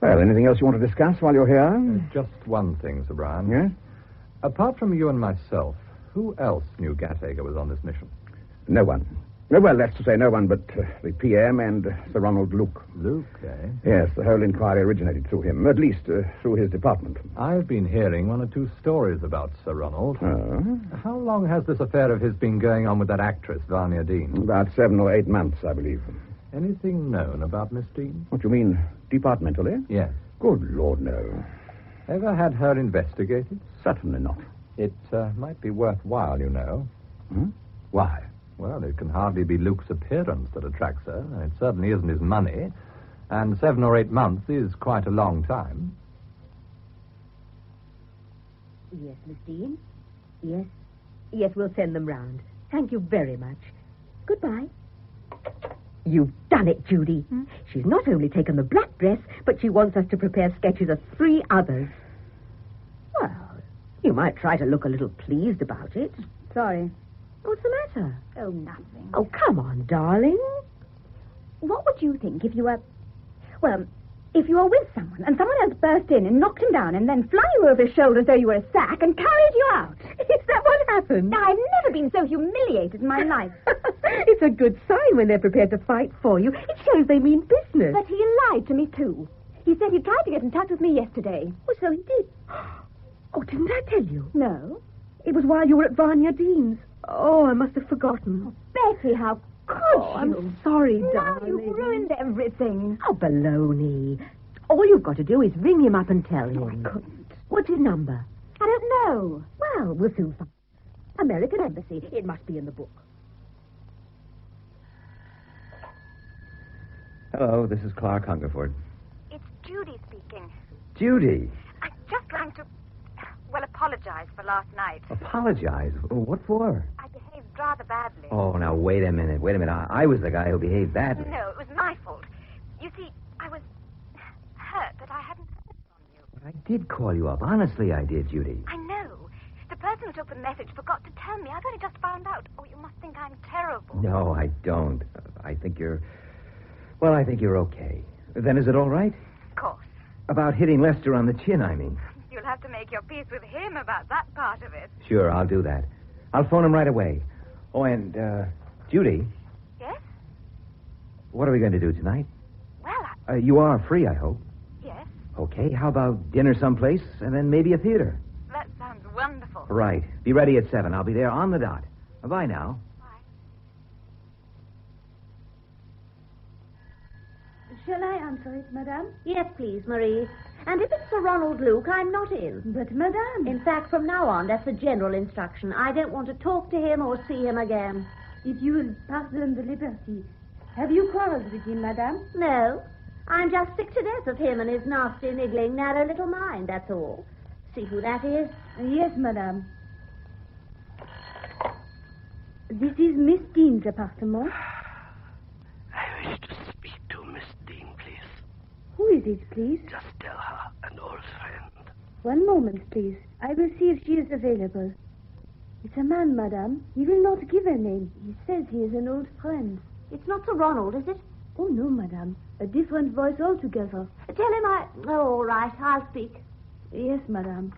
Well, anything else you want to discuss while you're here? Just one thing, Sir Brian. Yes? Apart from you and myself, who else knew Gatacre was on this mission? No one. Well, that's to say no one but the PM and Sir Ronald Luke. Luke, eh? Yes, the whole inquiry originated through him, at least through his department. I've been hearing one or two stories about Sir Ronald. Oh? How long has this affair of his been going on with that actress, Vanya Dean? About 7 or 8 months, I believe. Anything known about Miss Dean? What do you mean, departmentally? Yes. Good Lord, no. Ever had her investigated? Certainly not. It might be worthwhile, you know. Why? Well, it can hardly be Luke's appearance that attracts her, and it certainly isn't his money. And 7 or 8 months is quite a long time. Yes, Miss Dean? Yes? Yes, we'll send them round. Thank you very much. Goodbye. You've done it, Judy. She's not only taken the black dress, but she wants us to prepare sketches of 3 others. Well, you might try to look a little pleased about it. Sorry. What's the matter? Oh, nothing. Oh, come on, darling. What would you think if you were... Well, if you were with someone and someone else burst in and knocked him down and then flung you over his shoulder as though you were a sack and carried you out? Is that what happened? I've never been so humiliated in my life. It's a good sign when they're prepared to fight for you. It shows they mean business. But he lied to me, too. He said he tried to get in touch with me yesterday. Oh, so he did. Oh, didn't I tell you? No. It was while you were at Vanya Dean's. Oh, I must have forgotten. Oh, Betty, how could you? I'm sorry, darling. Now you've ruined everything. Oh, baloney. All you've got to do is ring him up and tell him. I couldn't. What's his number? I don't know. Well, we'll soon find. American Embassy. It must be in the book. Hello, this is Clark Hungerford. It's Judy speaking. Judy. I just rang to, apologize for last night. Apologize? What for? I behaved rather badly. Oh, now, wait a minute. I was the guy who behaved badly. No, it was my fault. You see, I was hurt that I hadn't heard from you. But I did call you up. Honestly, I did, Judy. I know. The person who took the message forgot to tell me. I've only just found out. Oh, you must think I'm terrible. No, I don't. I think you're okay. Then is it all right? Of course. About hitting Lester on the chin, I mean. You'll have to make your peace with him about that part of it. Sure, I'll do that. I'll phone him right away. Oh, and, Judy. Yes? What are we going to do tonight? Well, you are free, I hope. Yes. Okay, how about dinner someplace, and then maybe a theater? That sounds wonderful. Right. Be ready at 7. I'll be there on the dot. Bye now. Shall I answer it, madame? Yes, please, Marie. And if it's Sir Ronald Luke, I'm not in. But, madame... In fact, from now on, that's a general instruction. I don't want to talk to him or see him again. If you will pardon the liberty, have you quarreled with him, madame? No. I'm just sick to death of him and his nasty, niggling, narrow little mind, that's all. See who that is? Yes, madame. This is Miss Dean's apartment. I wish to speak to Miss Dean, please. Who is it, please? Just tell her, an old friend. One moment, please. I will see if she is available. It's a man, madame. He will not give a name. He says he is an old friend. It's not Sir Ronald, is it? Oh, no, madame. A different voice altogether. Tell him I... Oh, all right, I'll speak. Yes, madame.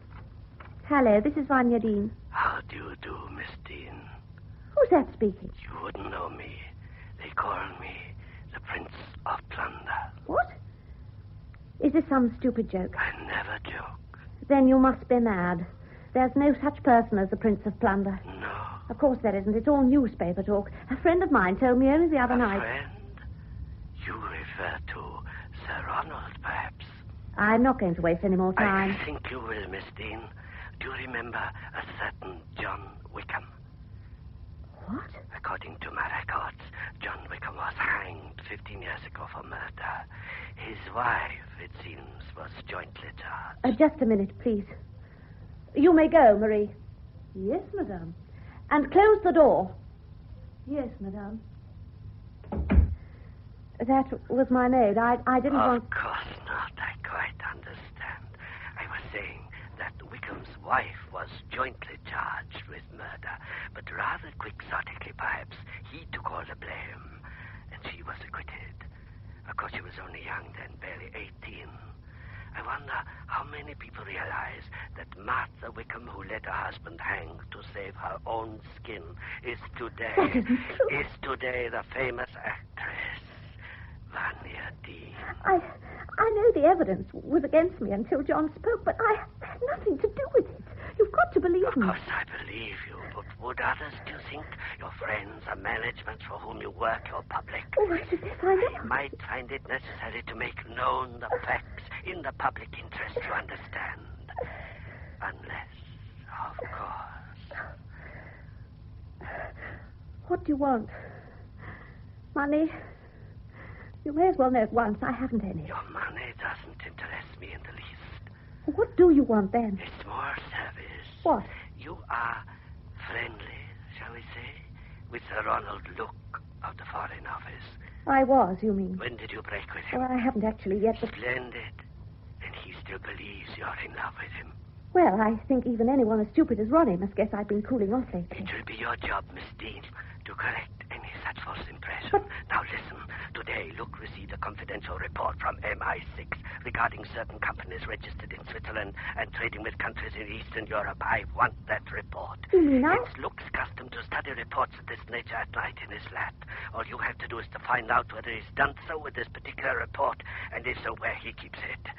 Hello, this is Vanya Dean. How do you do, Miss Dean? Who's that speaking? You wouldn't know me. They call me the Prince of Plunder. What? Is this some stupid joke? I never joke. Then you must be mad. There's no such person as the Prince of Plunder. No. Of course there isn't. It's all newspaper talk. A friend of mine told me only the other night. Friend? You refer to Sir Ronald, perhaps? I'm not going to waste any more time. I think you will, Miss Dean. Do you remember a certain John Wickham? What? According to my records, John Wickham was hanged 15 years ago for murder. His wife, it seems, was jointly charged. Just a minute, please. You may go, Marie. Yes, madame. And close the door. Yes, madame. That was my maid. I didn't want... Of course not. I quite understand. I was saying that Wickham's wife was jointly charged with murder, but rather quixotically, perhaps, he took all the blame, and she was acquitted. Of course, she was only young then, barely 18. I wonder how many people realize that Martha Wickham, who let her husband hang to save her own skin, is today the famous actress Vanya Dean. I know the evidence was against me until John spoke, but I had nothing to do with it. You've got to believe me. Of course I believe you, but would others, do you think? Your friends, the management for whom you work, your public? Oh, I should find out. I might find it necessary to make known the facts in the public interest, you understand. Unless, of course. What do you want? Money? You may as well know at once. I haven't any. Your money doesn't interest me in the least. What do you want then? It's more service. What? You are friendly, shall we say, with Sir Ronald Luke of the Foreign Office. I was, you mean? When did you break with him? Well, I haven't actually yet, but... Splendid. And he still believes you're in love with him. Well, I think even anyone as stupid as Ronnie must guess I've been cooling off lately. It will be your job, Miss Dean, to correct any such false impression. Now listen. Today, Luke received a confidential report from MI6 regarding certain companies registered in Switzerland and trading with countries in Eastern Europe. I want that report. You mean It's Luke's custom to study reports of this nature at night in his flat. All you have to do is to find out whether he's done so with this particular report, and if so, where he keeps it.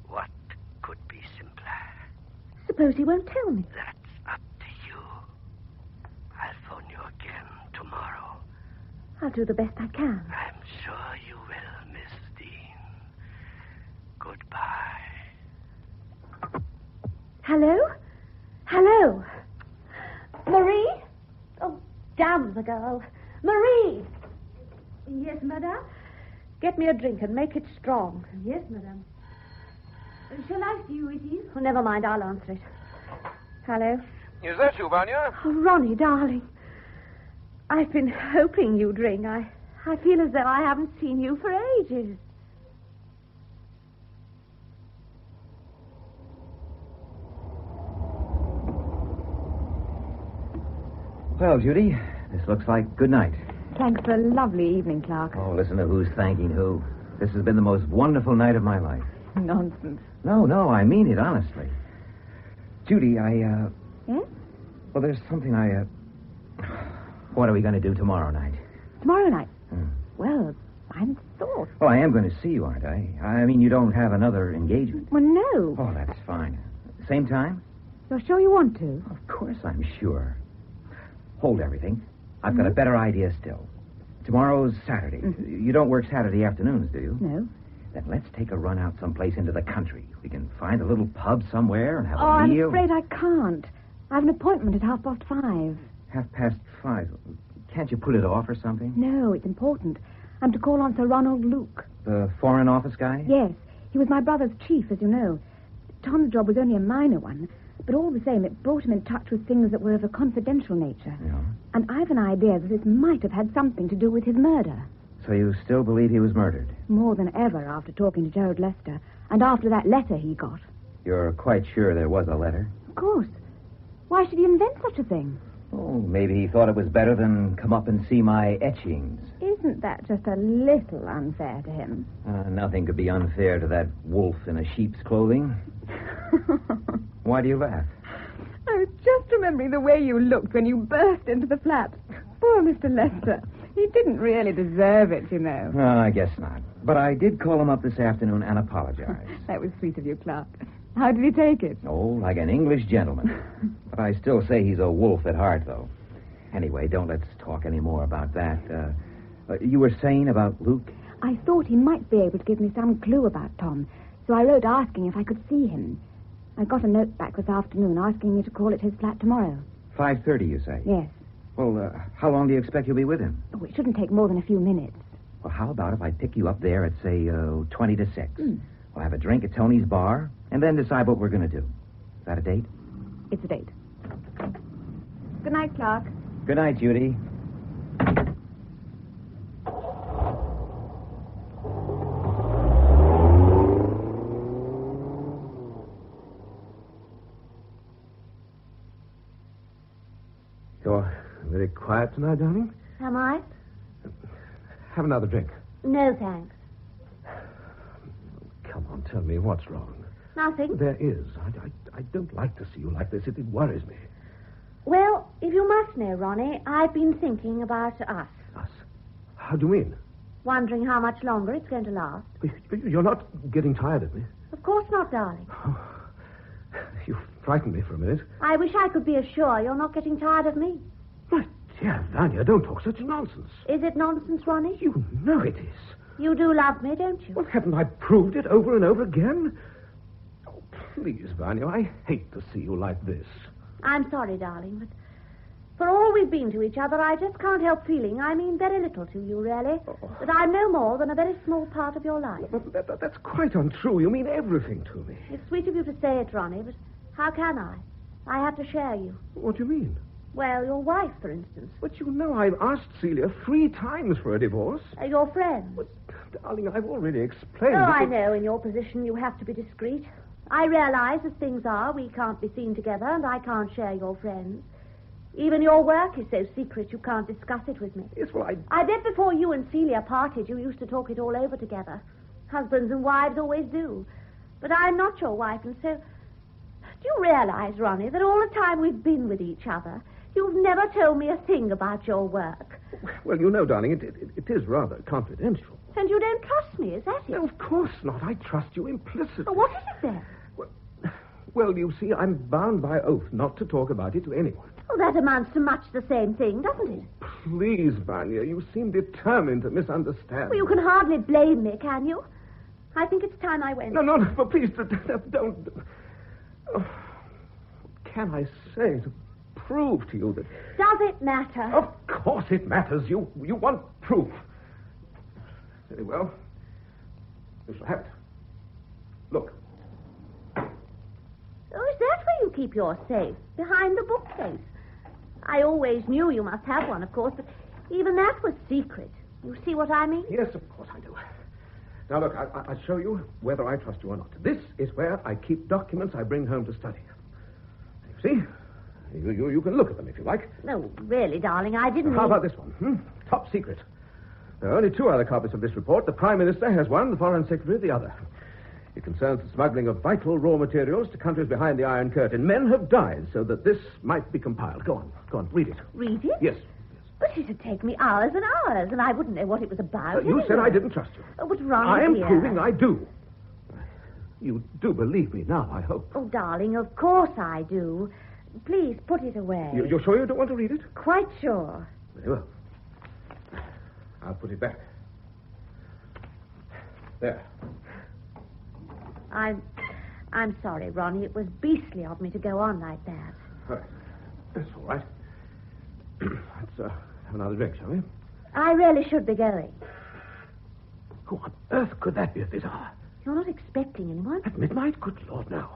What could be simpler? Suppose he won't tell me. That's up to you. I'll phone you again tomorrow. I'll do the best I can. I'm sure you will, Miss Dean. Goodbye. Hello? Hello? Marie? Oh, damn the girl. Marie! Yes, madame? Get me a drink and make it strong. Yes, madame. Shall I see who it is? Oh, never mind, I'll answer it. Hello? Is that you, Vanya? Oh, Ronnie, darling. I've been hoping you'd ring. I feel as though I haven't seen you for ages. Well, Judy, this looks like good night. Thanks for a lovely evening, Clark. Oh, listen to who's thanking who. This has been the most wonderful night of my life. Nonsense. No, I mean it, honestly. Judy, Yes? Well, there's something What are we going to do tomorrow night? Tomorrow night? Well, I hadn't thought. Well, I am going to see you, aren't I? I mean, you don't have another engagement. Well, no. Oh, that's fine. Same time? You're sure you want to? Of course I'm sure. Hold everything. I've got a better idea still. Tomorrow's Saturday. You don't work Saturday afternoons, do you? No. Then let's take a run out someplace into the country. We can find a little pub somewhere and have Oh, a meal. I'm afraid I can't. I have an appointment at 5:30. 5:30. Can't you put it off or something? No, it's important. I'm to call on Sir Ronald Luke. The Foreign Office guy? Yes. He was my brother's chief, as you know. Tom's job was only a minor one, but all the same, it brought him in touch with things that were of a confidential nature. Yeah. And I've an idea that this might have had something to do with his murder. So you still believe he was murdered? More than ever after talking to Gerald Lester, and after that letter he got. You're quite sure there was a letter? Of course. Why should he invent such a thing? Oh, maybe he thought it was better than come up and see my etchings. Isn't that just a little unfair to him? Nothing could be unfair to that wolf in a sheep's clothing. Why do you laugh? I was just remembering the way you looked when you burst into the flat. Poor Mr. Lester. He didn't really deserve it, you know. Oh, I guess not. But I did call him up this afternoon and apologize. That was sweet of you, Clark. How did he take it? Oh, like an English gentleman. But I still say he's a wolf at heart, though. Anyway, don't let's talk any more about that. You were saying about Luke? I thought he might be able to give me some clue about Tom, so I wrote asking if I could see him. I got a note back this afternoon asking me to call at his flat tomorrow. 5:30, you say? Yes. Well, how long do you expect you'll be with him? Oh, it shouldn't take more than a few minutes. Well, how about if I pick you up there at, say, 20 to 6? We'll have a drink at Tony's bar, and then decide what we're going to do. Is that a date? It's a date. Good night, Clark. Good night, Judy. You're very quiet tonight, darling. Am I? Have another drink. No, thanks. Come on, tell me what's wrong. Nothing. There is. I don't like to see you like this. It worries me. Well, if you must know, Ronnie, I've been thinking about us. Us? How do you mean? Wondering how much longer it's going to last. You're not getting tired of me. Of course not, darling. You frightened me for a minute. I wish I could be as sure you're not getting tired of me. My dear Vanya, don't talk such nonsense. Is it nonsense, Ronnie? You know it is. You do love me, don't you? Well, haven't I proved it over and over again? Oh, please, Vanya, I hate to see you like this. I'm sorry, darling, but for all we've been to each other, I just can't help feeling I mean very little to you, really. That I'm no more than a very small part of your life. But that's quite untrue. You mean everything to me. It's sweet of you to say it, Ronnie, but how can I? I have to share you. What do you mean? Well, your wife, for instance. But you know I've asked Celia 3 times for a divorce. Your friend. But, darling, I've already explained... Oh, I know. In your position, you have to be discreet. I realize, as things are, we can't be seen together, and I can't share your friends. Even your work is so secret you can't discuss it with me. Yes, well, I bet before you and Celia parted, you used to talk it all over together. Husbands and wives always do. But I'm not your wife, and so... Do you realize, Ronnie, that all the time we've been with each other, you've never told me a thing about your work? Well, you know, darling, it is rather confidential. And you don't trust me, is that it? No, of course not. I trust you implicitly. Oh, what is it then? Well, you see, I'm bound by oath not to talk about it to anyone. Oh, that amounts to much the same thing, doesn't it? Please, Vanya, you seem determined to misunderstand. Well, you can hardly blame me, can you? I think it's time I went. No, but please, don't... Oh, what can I say to prove to you that... Does it matter? Of course it matters. You want proof. Very well. You shall have it. Look. Oh, is that where you keep your safe? Behind the bookcase? I always knew you must have one, of course, but even that was secret. You see what I mean? Yes, of course I do. Now, look, I'll show you whether I trust you or not. This is where I keep documents I bring home to study. You see? You can look at them if you like. No, really, darling, I didn't How about this one? Top secret. There are only 2 other copies of this report. The Prime Minister has one, the Foreign Secretary the other. It concerns the smuggling of vital raw materials to countries behind the Iron Curtain. Men have died so that this might be compiled. Go on, read it. Read it? Yes. But it'd take me hours and hours, and I wouldn't know what it was about. You said I didn't trust you. Oh, but Ron, I am dear. proving I do. You do believe me now, I hope. Oh, darling, of course I do. Please, put it away. You're sure you don't want to read it? Quite sure. Very well. I'll put it back. There. I'm sorry, Ronnie. It was beastly of me to go on like that. Right. That's all right. Let's have another drink, shall we? I really should be going. Who on earth could that be at this hour? You're not expecting anyone? At midnight? Good Lord, no.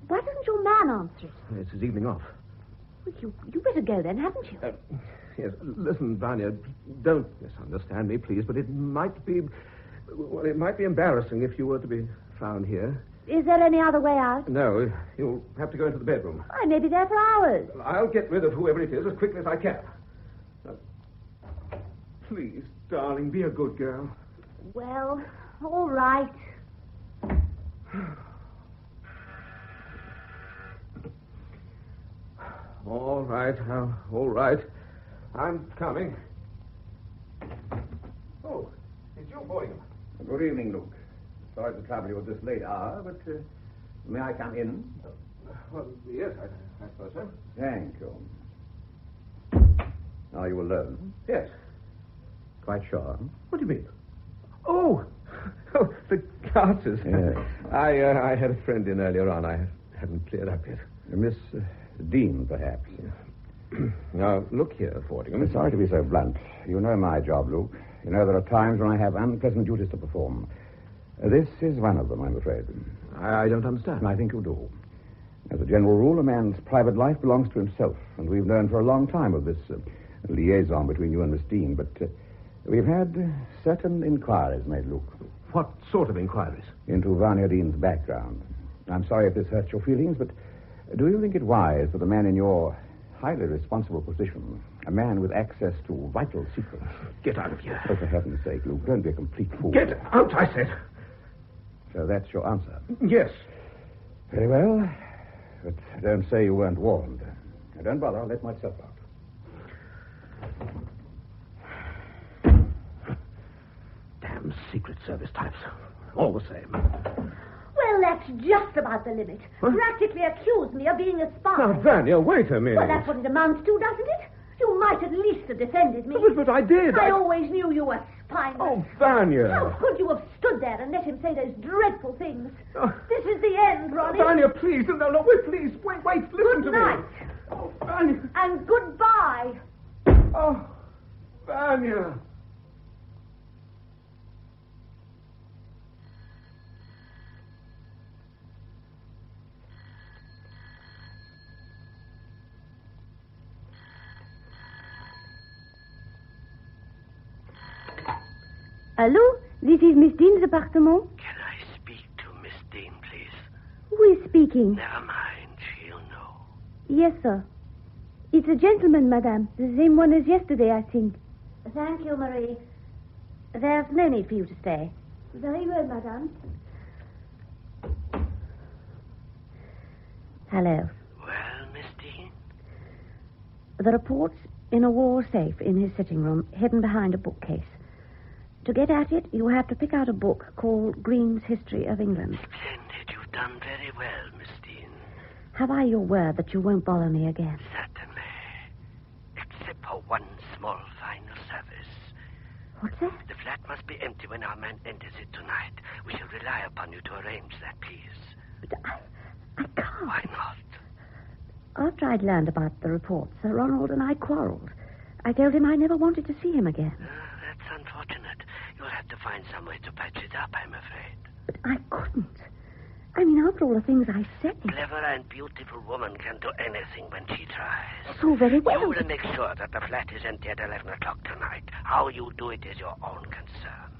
Why doesn't your man answer it? It's his evening off. Well, you better go then, haven't you? Yes. Listen, Vanya, don't misunderstand me, please, but it might be... Well, it might be embarrassing if you were to be found here. Is there any other way out? No, you'll have to go into the bedroom. I may be there for hours. I'll get rid of whoever it is as quickly as I can. Now, please, darling, be a good girl. Well, all right. All right, all right. I'm coming. Oh, it's you, Boynton. Good evening, Luke. Sorry to trouble you at this late hour, but may I come in? Well, yes, I suppose so. Thank you. Are you alone? Yes. Quite sure? What do you mean? Oh, the Carters. Yes. I had a friend in earlier on. I haven't cleared up yet. Miss Dean, perhaps. Now, look here, Fordingham. I'm sorry to be so blunt. You know my job, Luke. You know there are times when I have unpleasant duties to perform. This is one of them, I'm afraid. I don't understand. I think you do. As a general rule, a man's private life belongs to himself, and we've known for a long time of this liaison between you and Miss Dean, but we've had certain inquiries made, Luke. What sort of inquiries? Into Vanya Dean's background. I'm sorry if this hurts your feelings, but do you think it wise that a man in your highly responsible position, a man with access to vital secrets... Get out of here. Oh, for heaven's sake, Luke, don't be a complete fool. Get out, I said. So that's your answer? Yes. Very well, but don't say you weren't warned. Now, don't bother, I'll let myself out. Damn Secret Service types. All the same. Well, that's just about the limit. Huh? Practically accused me of being a spy. Now, Vanya, wait a minute. Well, that's what it amounts to, doesn't it? You might at least have defended me. But I did. I always knew you were spineless. Oh, Vanya. How could you have stood there and let him say those dreadful things? Oh. This is the end, Ronnie. Vanya, please. No, wait, please. Wait, listen to me. Good night. Oh, Vanya. And goodbye. Oh, Vanya. Hello? This is Miss Dean's apartment? Can I speak to Miss Dean, please? Who is speaking? Never mind. She'll know. Yes, sir. It's a gentleman, madame. The same one as yesterday, I think. Thank you, Marie. There's no need for you to stay. Very well, madame. Hello. Well, Miss Dean? The report's in a wall safe in his sitting room, hidden behind a bookcase. To get at it, you have to pick out a book called Green's History of England. Splendid. You've done very well, Miss Dean. Have I your word that you won't bother me again? Certainly. Except for one small final service. What's that? The flat must be empty when our man enters it tonight. We shall rely upon you to arrange that, please. But I can't. Why not? After I'd learned about the report, Sir Ronald and I quarreled. I told him I never wanted to see him again. That's unfortunate. You'll have to find some way to patch it up, I'm afraid. But I couldn't. I mean, after all the things I said... Clever and beautiful woman can do anything when she tries. So very well. You will make sure that the flat is empty at 11 o'clock tonight. How you do it is your own concern.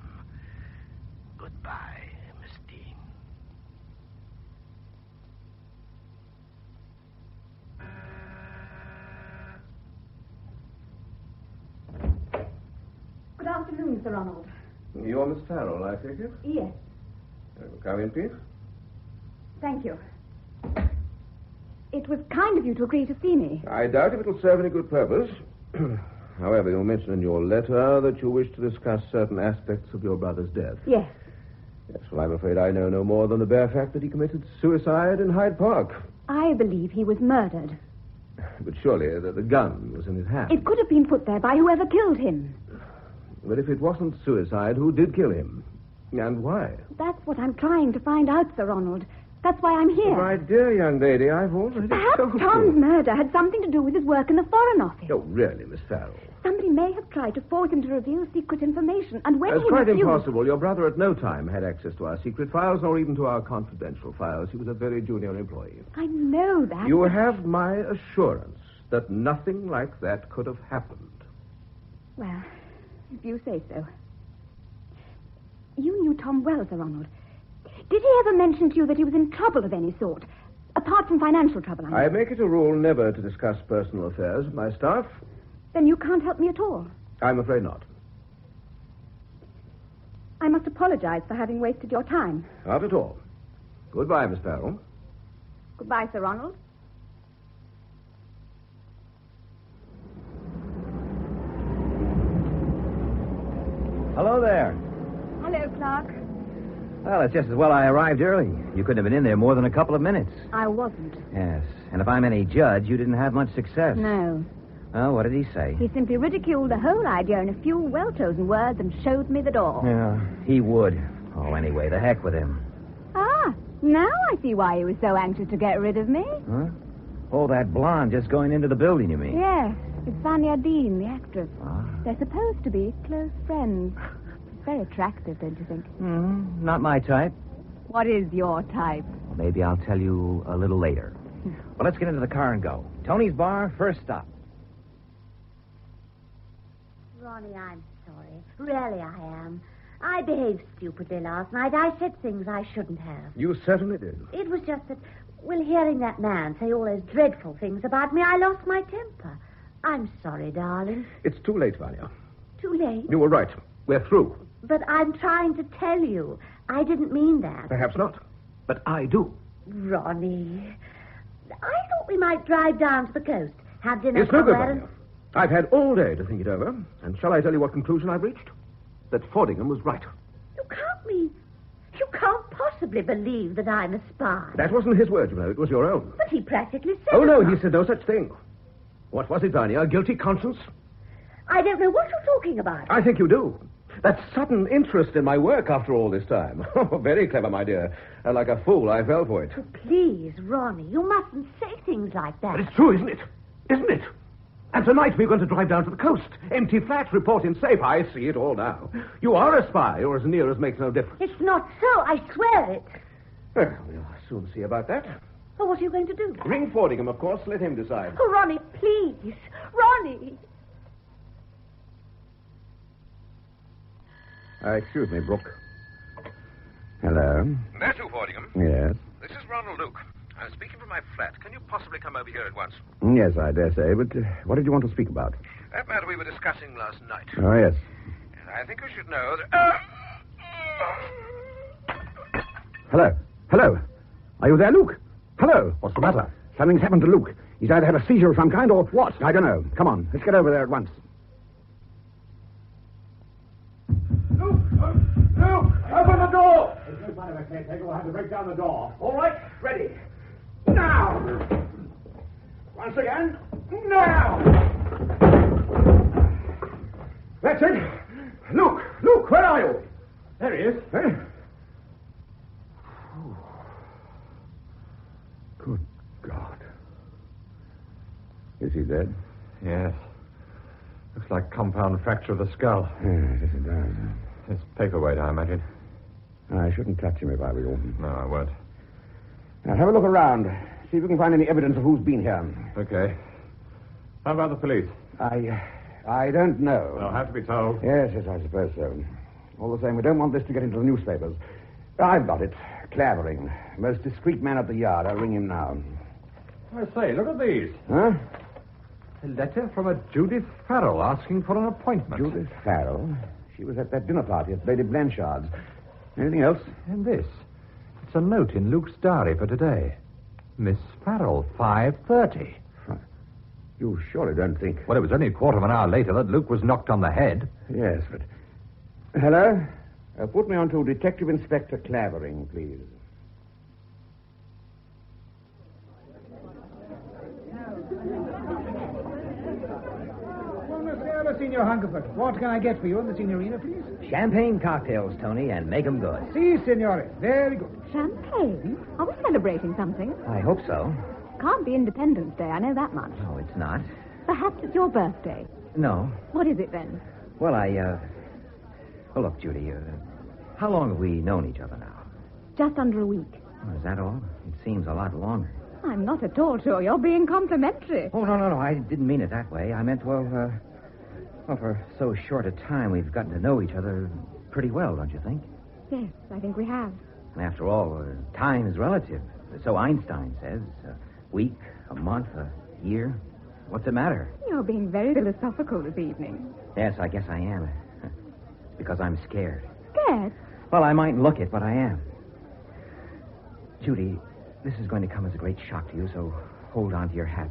Goodbye, Miss Dean. Good afternoon, Sir Ronald. You're Miss Farrell, I take it? Yes, Come in, please. thank you. It was kind of you to agree to see me. I doubt if it'll serve any good purpose. However, you mentioned in your letter that you wish to discuss certain aspects of your brother's death. Yes. Yes, well, I'm afraid I know no more than the bare fact that he committed suicide in Hyde Park. I believe he was murdered. But surely the gun was in his hand. It could have been put there by whoever killed him. But if it wasn't suicide, who did kill him? And why? That's what I'm trying to find out, Sir Ronald. That's why I'm here. My dear young lady, I've already Perhaps told Tom's you. murder had something to do with his work in the Foreign Office. Oh, really, Miss Farrell? Somebody may have tried to force him to reveal secret information, and when It's he quite refused... impossible. Your brother at no time had access to our secret files, nor even to our confidential files. He was a very junior employee. I know that. You but- have my assurance that nothing like that could have happened. Well, if you say so. You knew Tom well, Sir Ronald. Did he ever mention to you that he was in trouble of any sort? Apart from financial trouble, I mean. I make it a rule never to discuss personal affairs with my staff. Then you can't help me at all. I'm afraid not. I must apologize for having wasted your time. Not at all. Goodbye, Miss Farrell. Goodbye, Sir Ronald. Hello there. Hello, Clark. Well, it's just as well I arrived early. You couldn't have been in there more than a couple of minutes. I wasn't. Yes. And if I'm any judge, you didn't have much success. No. Well, what did he say? He simply ridiculed the whole idea in a few well-chosen words and showed me the door. Yeah, he would. Oh, anyway, the heck with him. Ah, now I see why he was so anxious to get rid of me. Huh? Oh, that blonde just going into the building, you mean? Yes, it's Vanya Dean, the actress. Ah. They're supposed to be close friends. Very attractive, don't you think? Not my type. What is your type? Well, maybe I'll tell you a little later. Well, let's get into the car and go. Tony's Bar, first stop. Ronnie, I'm sorry. Really, I am. I behaved stupidly last night. I said things I shouldn't have. You certainly did. It was just that, well, hearing that man say all those dreadful things about me, I lost my temper. I'm sorry, darling. It's too late, Vanya. Too late? You were right. We're through. But I'm trying to tell you. I didn't mean that. Perhaps not. But I do. Ronnie, I thought we might drive down to the coast, have dinner It's no good, somewhere. Vanya. I've had all day to think it over. And shall I tell you what conclusion I've reached? That Fordingham was right. You can't possibly believe that I'm a spy. That wasn't his word, you know. It was your own. But he practically said Oh, no, it. he said no such thing. What was it, Vanya? A guilty conscience? I don't know what you're talking about. I think you do. That sudden interest in my work after all this time. Oh, very clever, my dear. And like a fool, I fell for it. Please, Ronnie, you mustn't say things like that. But it's true, isn't it? Isn't it? And tonight we're going to drive down to the coast. Empty flat, report in safe. I see it all now. You are a spy, or as near as makes no difference. It's not so, I swear it. Well, we'll soon see about that. Oh, what are you going to do? Ring Fordingham, of course. Let him decide. Oh, Ronnie, please. Ronnie. Excuse me, Brooke. Hello. Matthew Fordingham. Yes. This is Ronald Luke. I'm speaking from my flat. Can you possibly come over here at once? Yes, I dare say. But what did you want to speak about? That matter we were discussing last night. Oh, yes. I think you should know that... Hello. Hello. Are you there, Luke? Hello. What's the matter? Something's happened to Luke. He's either had a seizure of some kind or... What? I don't know. Come on. Let's get over there at once. Luke! Open the door! There's no sign of a caretaker. We'll have to break down the door. All right. Ready. Now! Once again. Now! That's it. Luke, where are you? There he is. Eh? Good God. Is he dead? Yes. Looks like compound fracture of the skull. Yes, it does. It's paperweight, I imagine. I shouldn't touch him if I were you. No, I won't. Now, have a look around. See if you can find any evidence of who's been here. Okay. How about the police? I don't know. They'll have to be told. Yes, I suppose so. All the same, we don't want this to get into the newspapers. I've got it. Clavering. Most discreet man at the yard. I'll ring him now. I say, look at these. Huh? A letter from a Judith Farrell asking for an appointment. Judith Farrell? She was at that dinner party at Lady Blanchard's. Anything else? And this. It's a note in Luke's diary for today. Miss Farrell, 5:30. You surely don't think... Well, it was only a quarter of an hour later that Luke was knocked on the head. Yes, but... Hello? Put me on to Detective Inspector Clavering, please. Signor Hungerford, what can I get for you in the signorina, please? Champagne cocktails, Tony, and make 'em good. Si, signore. Very good. Champagne? Are we celebrating something? I hope so. Can't be Independence Day, I know that much. No, it's not. Perhaps it's your birthday. No. What is it then? Well, Well, look, Judy, how long have we known each other now? Just under a week. Oh, is that all? It seems a lot longer. I'm not at all sure you're being complimentary. Oh, no. I didn't mean it that way. I meant, well, for so short a time, we've gotten to know each other pretty well, don't you think? Yes, I think we have. And after all, time is relative. So Einstein says. A week, a month, a year. What's the matter? You're being very philosophical this evening. Yes, I guess I am. It's because I'm scared. Scared? Well, I mightn't look it, but I am. Judy, this is going to come as a great shock to you, so hold on to your hat.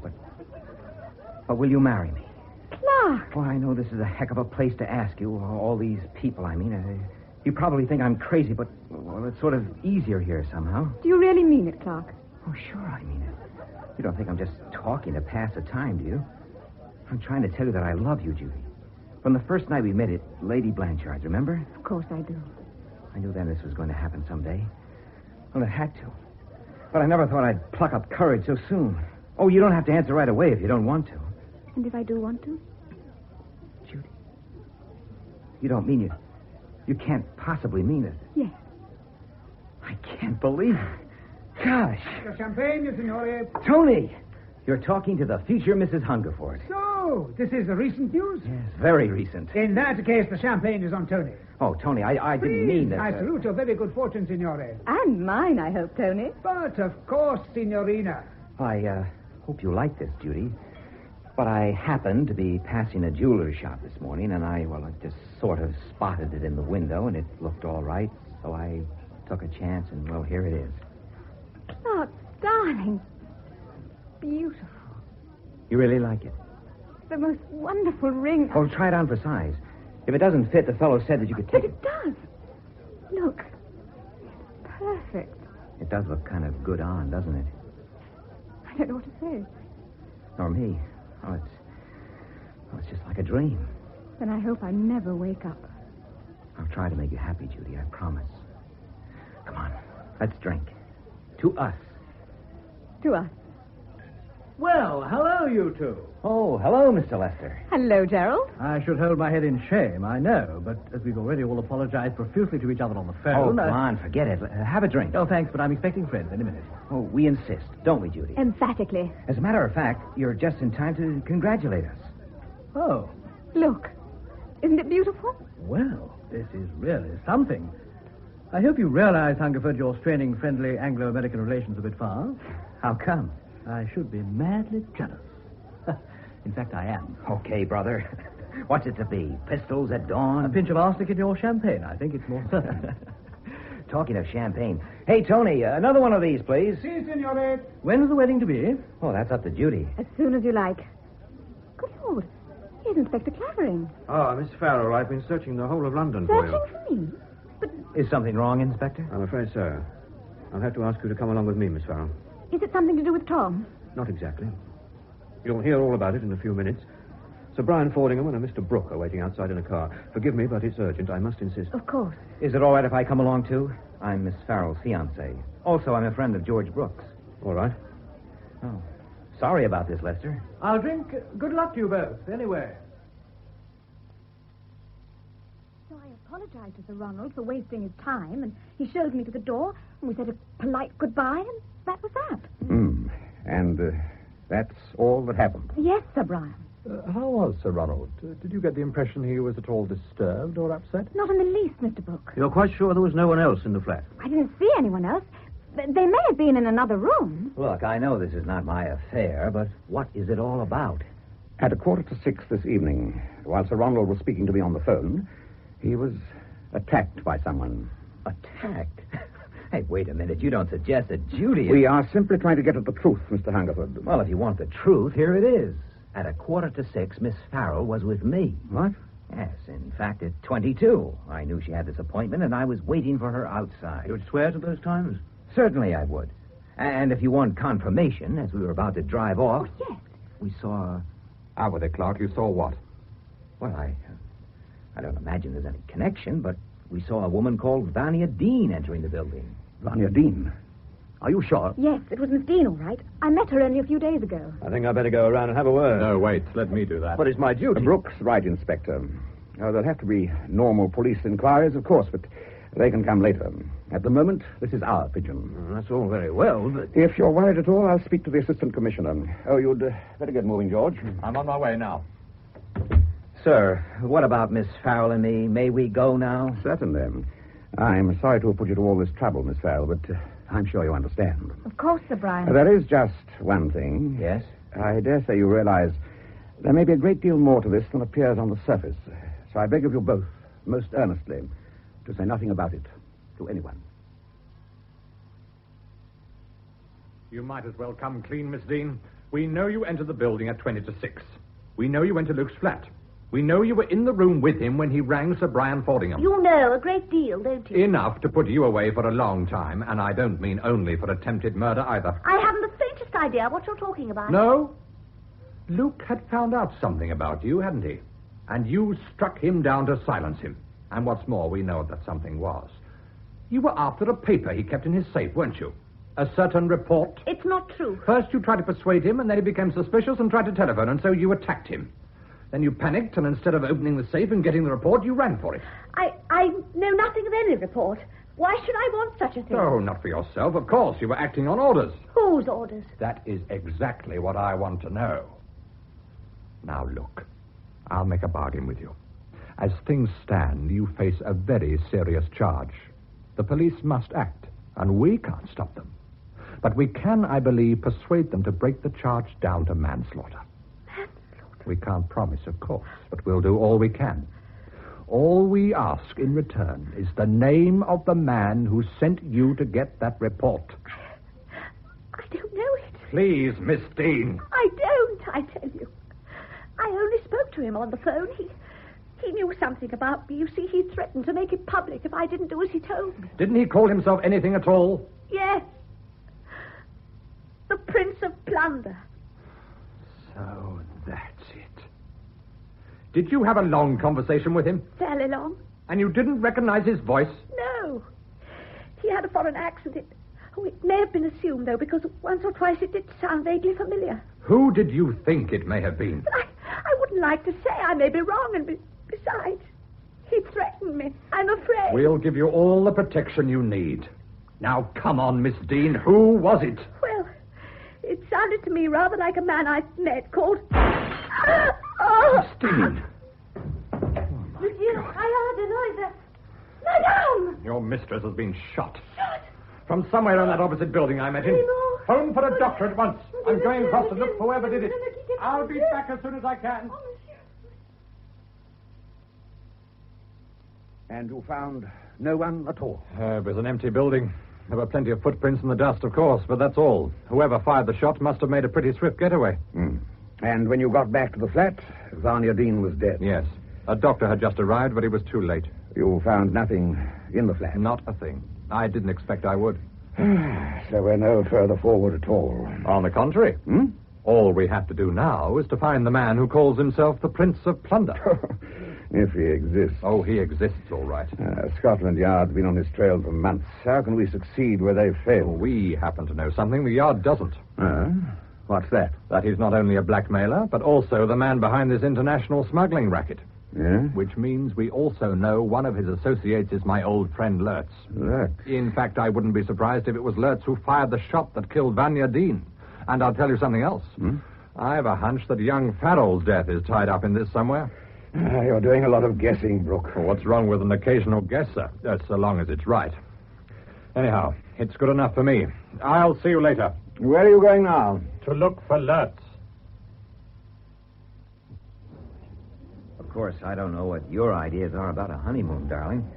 But will you marry me? Clark! Well, I know this is a heck of a place to ask you. All these people, I mean. You probably think I'm crazy, but, well, it's sort of easier here somehow. Do you really mean it, Clark? Oh, sure I mean it. You don't think I'm just talking to pass the time, do you? I'm trying to tell you that I love you, Judy. From the first night we met at Lady Blanchard's, remember? Of course I do. I knew then this was going to happen someday. Well, it had to. But I never thought I'd pluck up courage so soon. Oh, you don't have to answer right away if you don't want to. And if I do want to? Judy, you don't mean it. You can't possibly mean it. Yes. I can't believe it. Gosh. The champagne, signore. Tony! You're talking to the future Mrs. Hungerford. So, this is the recent news? Yes, very recent. In that case, the champagne is on Tony. Oh, Tony, I didn't mean that. I salute your very good fortune, signore. And mine, I hope, Tony. But, of course, signorina. I hope you like this, Judy. But I happened to be passing a jeweler's shop this morning, and I just sort of spotted it in the window, and it looked all right, so I took a chance, and, well, here it is. Clark, darling. Beautiful. You really like it? The most wonderful ring. Oh, try it on for size. If it doesn't fit, the fellow said that you could take it. But it does. Look. It's perfect. It does look kind of good on, doesn't it? I don't know what to say. Nor me. Oh, it's just like a dream. Then I hope I never wake up. I'll try to make you happy, Judy, I promise. Come on, let's drink. To us. To us. Well, hello, you two. Oh, hello, Mr. Lester. Hello, Gerald. I should hold my head in shame, I know, but as we've already all apologized profusely to each other on the phone... Oh, come on, forget it. Have a drink. Oh, thanks, but I'm expecting friends any minute. Oh, we insist, don't we, Judy? Emphatically. As a matter of fact, you're just in time to congratulate us. Oh. Look. Isn't it beautiful? Well, this is really something. I hope you realize, Hungerford, you're straining friendly Anglo-American relations a bit far. How come? I should be madly jealous. In fact, I am. Okay, brother. What's it to be? Pistols at dawn? A pinch of arsenic in your champagne. I think it's more certain. Talking of champagne. Hey, Tony, another one of these, please. Si, signore. When's the wedding to be? Oh, that's up to Judy. As soon as you like. Good Lord. Here's Inspector Clavering. Ah, Miss Farrell, I've been searching the whole of London for you. Searching for me? But Is something wrong, Inspector? I'm afraid so. I'll have to ask you to come along with me, Miss Farrell. is it something to do with Tom? Not exactly. You'll hear all about it in a few minutes. Sir Brian Fordingham and a Mr. Brooke are waiting outside in a car. Forgive me, but it's urgent. I must insist. Of course. Is it all right if I come along, too? I'm Miss Farrell's fiancé. Also, I'm a friend of George Brooks. All right. Oh, sorry about this, Lester. I'll drink. Good luck to you both, anyway. So I apologized to Sir Ronald for wasting his time, and he showed me to the door, and we said a polite goodbye, and that was that. And that's all that happened. Yes, Sir Brian. How was Sir Ronald? Did you get the impression he was at all disturbed or upset? Not in the least, Mr. Brooke. You're quite sure there was no one else in the flat? I didn't see anyone else. They may have been in another room. Look, I know this is not my affair, but what is it all about? At 5:45 this evening, while Sir Ronald was speaking to me on the phone, he was attacked by someone. Attacked? Hey, wait a minute. You don't suggest that Judy... We are simply trying to get at the truth, Mr. Hungerford. Well, if you want the truth, here it is. At 5:45, Miss Farrell was with me. What? Yes, in fact, at 22. I knew she had this appointment, and I was waiting for her outside. You would swear to those times? Certainly I would. And if you want confirmation, as we were about to drive off... Oh, yes. We saw... Out with it, Clark. You saw what? Well, I don't imagine there's any connection, but we saw a woman called Vania Dean entering the building. Vania Dean? Are you sure? Yes, it was Miss Dean, all right. I met her only a few days ago. I think I'd better go around and have a word. No, wait. Let me do that. But it's my duty. Brooks, right, Inspector. There'll have to be normal police inquiries, of course, but they can come later. At the moment, this is our pigeon. That's all very well, but... If you're worried at all, I'll speak to the Assistant Commissioner. Oh, you'd better get moving, George. I'm on my way now. Sir, what about Miss Farrell and me? May we go now? Certainly. I'm sorry to have put you to all this trouble, Miss Farrell, but I'm sure you understand. Of course, Sir Brian. There is just one thing. Yes? I dare say you realize there may be a great deal more to this than appears on the surface. So I beg of you both, most earnestly, to say nothing about it to anyone. You might as well come clean, Miss Dean. We know you entered the building at 20 to 6. We know you went to Luke's flat. We know you were in the room with him when he rang Sir Brian Fordingham. You know a great deal, don't you? Enough to put you away for a long time, and I don't mean only for attempted murder either. I haven't the faintest idea what you're talking about. No? Luke had found out something about you, hadn't he? And you struck him down to silence him. And what's more, we know what that something was. You were after a paper he kept in his safe, weren't you? A certain report. It's not true. First you tried to persuade him, and then he became suspicious and tried to telephone, and so you attacked him. Then you panicked, and instead of opening the safe and getting the report, you ran for it. I know nothing of any report. Why should I want such a thing? Oh, not for yourself. Of course, you were acting on orders. Whose orders? That is exactly what I want to know. Now, look, I'll make a bargain with you. As things stand, you face a very serious charge. The police must act, and we can't stop them. But we can, I believe, persuade them to break the charge down to manslaughter. We can't promise, of course, but we'll do all we can. All we ask in return is the name of the man who sent you to get that report. I don't know it. Please, Miss Dean. I don't, I tell you. I only spoke to him on the phone. He knew something about me. You see, he threatened to make it public if I didn't do as he told me. Didn't he call himself anything at all? Yes. The Prince of Plunder. So that's it. Did you have a long conversation with him? Fairly long. And you didn't recognize his voice? No. He had a foreign accent. It may have been assumed, though, because once or twice it did sound vaguely familiar. Who did you think it may have been? But I wouldn't like to say. I may be wrong, and besides, he threatened me. I'm afraid. We'll give you all the protection you need. Now, come on, Miss Dean. Who was it? Well, it sounded to me rather like a man I'd met called... Oh! Miss Dean. Monsieur, I heard a noise. Madame! Your mistress has been shot. Shot? From somewhere in that opposite building, I imagine. Phone for a doctor at once. I'm going across to look for whoever did it. I'll be back as soon as I can. And you found no one at all? It was an empty building. There were plenty of footprints in the dust, of course, but that's all. Whoever fired the shot must have made a pretty swift getaway. And when you got back to the flat, Vanya Dean was dead? Yes. A doctor had just arrived, but he was too late. You found nothing in the flat? Not a thing. I didn't expect I would. So we're no further forward at all. On the contrary. All we have to do now is to find the man who calls himself the Prince of Plunder. If he exists. Oh, he exists, all right. Scotland Yard's been on his trail for months. How can we succeed where they've failed? We happen to know something the Yard doesn't. What's that? That he's not only a blackmailer, but also the man behind this international smuggling racket. Yeah? Which means we also know one of his associates is my old friend Lurtz. Lurtz? In fact, I wouldn't be surprised if it was Lurtz who fired the shot that killed Vanya Dean. And I'll tell you something else. I've a hunch that young Farrell's death is tied up in this somewhere. You're doing a lot of guessing, Brooke. Well, what's wrong with an occasional guess, sir? That's so long as it's right. Anyhow, it's good enough for me. I'll see you later. Where are you going now? To look for Lurtz. Of course, I don't know what your ideas are about a honeymoon, darling,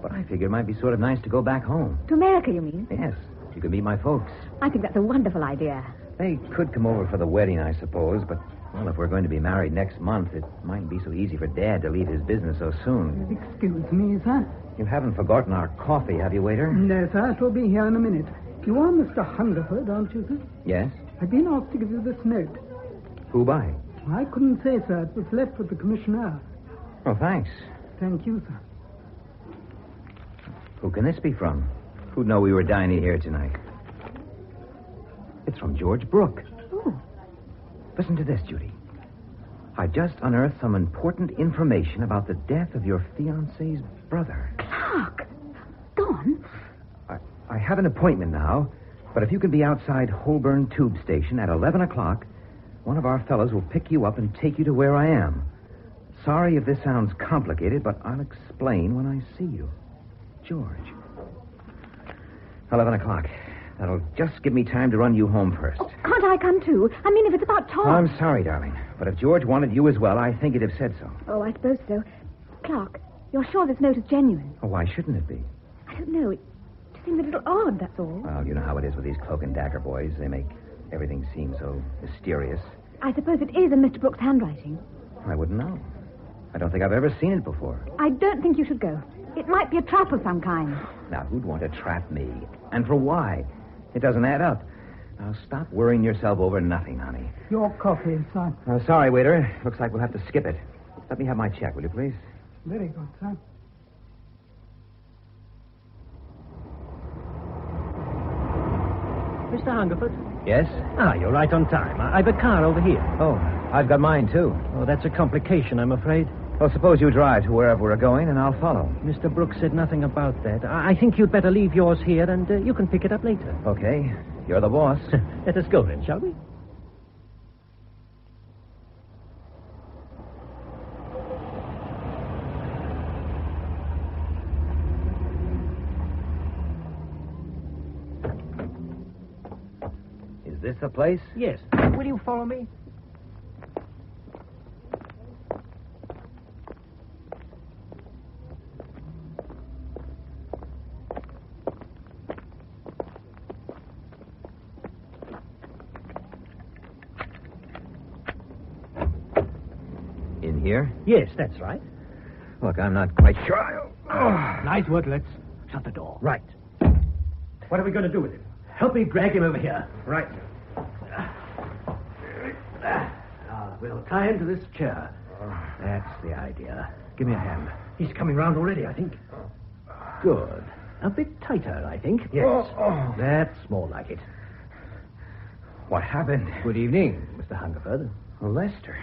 but I figured it might be sort of nice to go back home. To America, you mean? Yes, you could meet my folks. I think that's a wonderful idea. They could come over for the wedding, I suppose, but, well, if we're going to be married next month, it mightn't be so easy for Dad to leave his business so soon. Excuse me, sir. You haven't forgotten our coffee, have you, waiter? No, sir. It will be here in a minute. You are Mr. Hungerford, aren't you, sir? Yes? I've been asked to give you this note. Who by? I couldn't say, sir. It was left with the commissioner. Oh, thanks. Thank you, sir. Who can this be from? Who'd know we were dining here tonight? It's from George Brooke. Oh. Listen to this, Judy. I just unearthed some important information about the death of your fiancé's brother. Clark! Gone? I have an appointment now, but if you can be outside Holborn Tube Station at 11 o'clock, one of our fellows will pick you up and take you to where I am. Sorry if this sounds complicated, but I'll explain when I see you. George. 11 o'clock. That'll just give me time to run you home first. Oh, can't I come too? I mean, if it's about Tom. I'm sorry, darling. But if George wanted you as well, I think he'd have said so. Oh, I suppose so. Clark, you're sure this note is genuine? Oh, why shouldn't it be? I don't know. It just seems a little odd, that's all. Well, you know how it is with these cloak and dagger boys. They make everything seem so mysterious. I suppose it is in Mr. Brooks' handwriting. I wouldn't know. I don't think I've ever seen it before. I don't think you should go. It might be a trap of some kind. Now, who'd want to trap me? And for why? It doesn't add up. Now, stop worrying yourself over nothing, honey. Your coffee, son. Oh, sorry, waiter. Looks like we'll have to skip it. Let me have my check, will you, please? Very good, son. Mr. Hungerford? Yes? Ah, you're right on time. I've a car over here. Oh, I've got mine, too. Oh, that's a complication, I'm afraid. Well, suppose you drive to wherever we're going, and I'll follow. Mr. Brooks said nothing about that. I think you'd better leave yours here, and you can pick it up later. Okay. You're the boss. Let us go then, shall we? Is this the place? Yes. Will you follow me? In here? Yes, that's right. Look, I'm not quite sure. Nice work. Let's shut the door. Right. What are we going to do with him? Help me drag him over here. Right. We'll tie him to this chair. That's the idea. Give me a hand. He's coming round already, I think. Good. A bit tighter, I think. Yes. That's more like it. What happened? Good evening, Mr. Hungerford. Oh, Lester.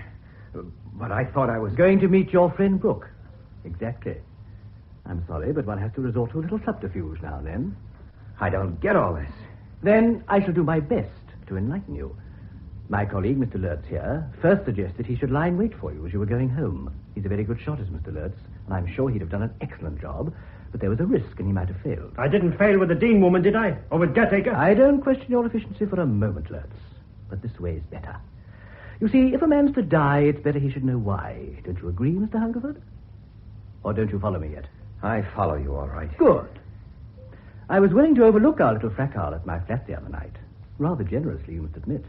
But I thought I was going to meet your friend Brooke. Exactly. I'm sorry, but one has to resort to a little subterfuge now and then. I don't get all this. Then I shall do my best to enlighten you. My colleague, Mr. Lurtz here, first suggested he should lie in wait for you as you were going home. He's a very good shot, is Mr. Lurtz, and I'm sure he'd have done an excellent job, but there was a risk and he might have failed. I didn't fail with the Dean woman, did I? Or with Gatacre? I don't question your efficiency for a moment, Lurtz, but this way is better. You see, if a man's to die, it's better he should know why. Don't you agree, Mr. Hungerford? Or don't you follow me yet? I follow you, all right. Good. I was willing to overlook our little fracas at my flat the other night. Rather generously, you must admit.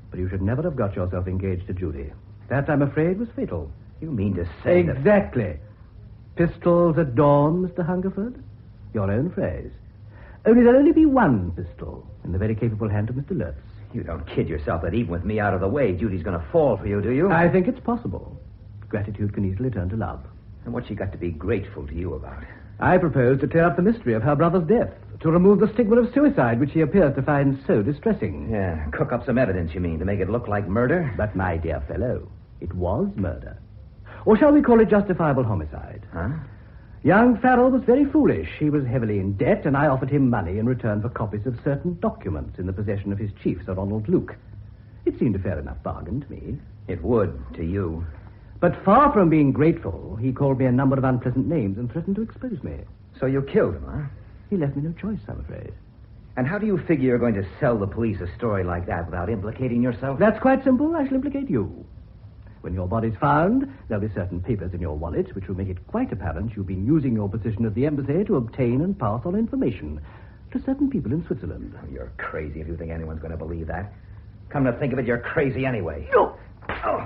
But you should never have got yourself engaged to Judy. That, I'm afraid, was fatal. You mean to say Exactly. Pistols at dawn, Mr. Hungerford? Your own phrase. Only there'll only be one pistol in the very capable hand of Mr. Lurtz. You don't kid yourself that even with me out of the way, Judy's going to fall for you, do you? I think it's possible. Gratitude can easily turn to love. And what's she got to be grateful to you about? I propose to clear up the mystery of her brother's death, to remove the stigma of suicide, which she appears to find so distressing. Yeah, cook up some evidence, you mean, to make it look like murder? But, my dear fellow, it was murder. Or shall we call it justifiable homicide? Huh? Young Farrell was very foolish. He was heavily in debt, and I offered him money in return for copies of certain documents in the possession of his chief, Sir Ronald Luke. It seemed a fair enough bargain to me. It would, to you. But far from being grateful, he called me a number of unpleasant names and threatened to expose me. So you killed him, huh? He left me no choice, I'm afraid. And how do you figure you're going to sell the police a story like that without implicating yourself? That's quite simple. I shall implicate you. When your body's found, there'll be certain papers in your wallet which will make it quite apparent you've been using your position at the embassy to obtain and pass on information to certain people in Switzerland. Oh, you're crazy if you think anyone's going to believe that. Come to think of it, you're crazy anyway. No! Oh.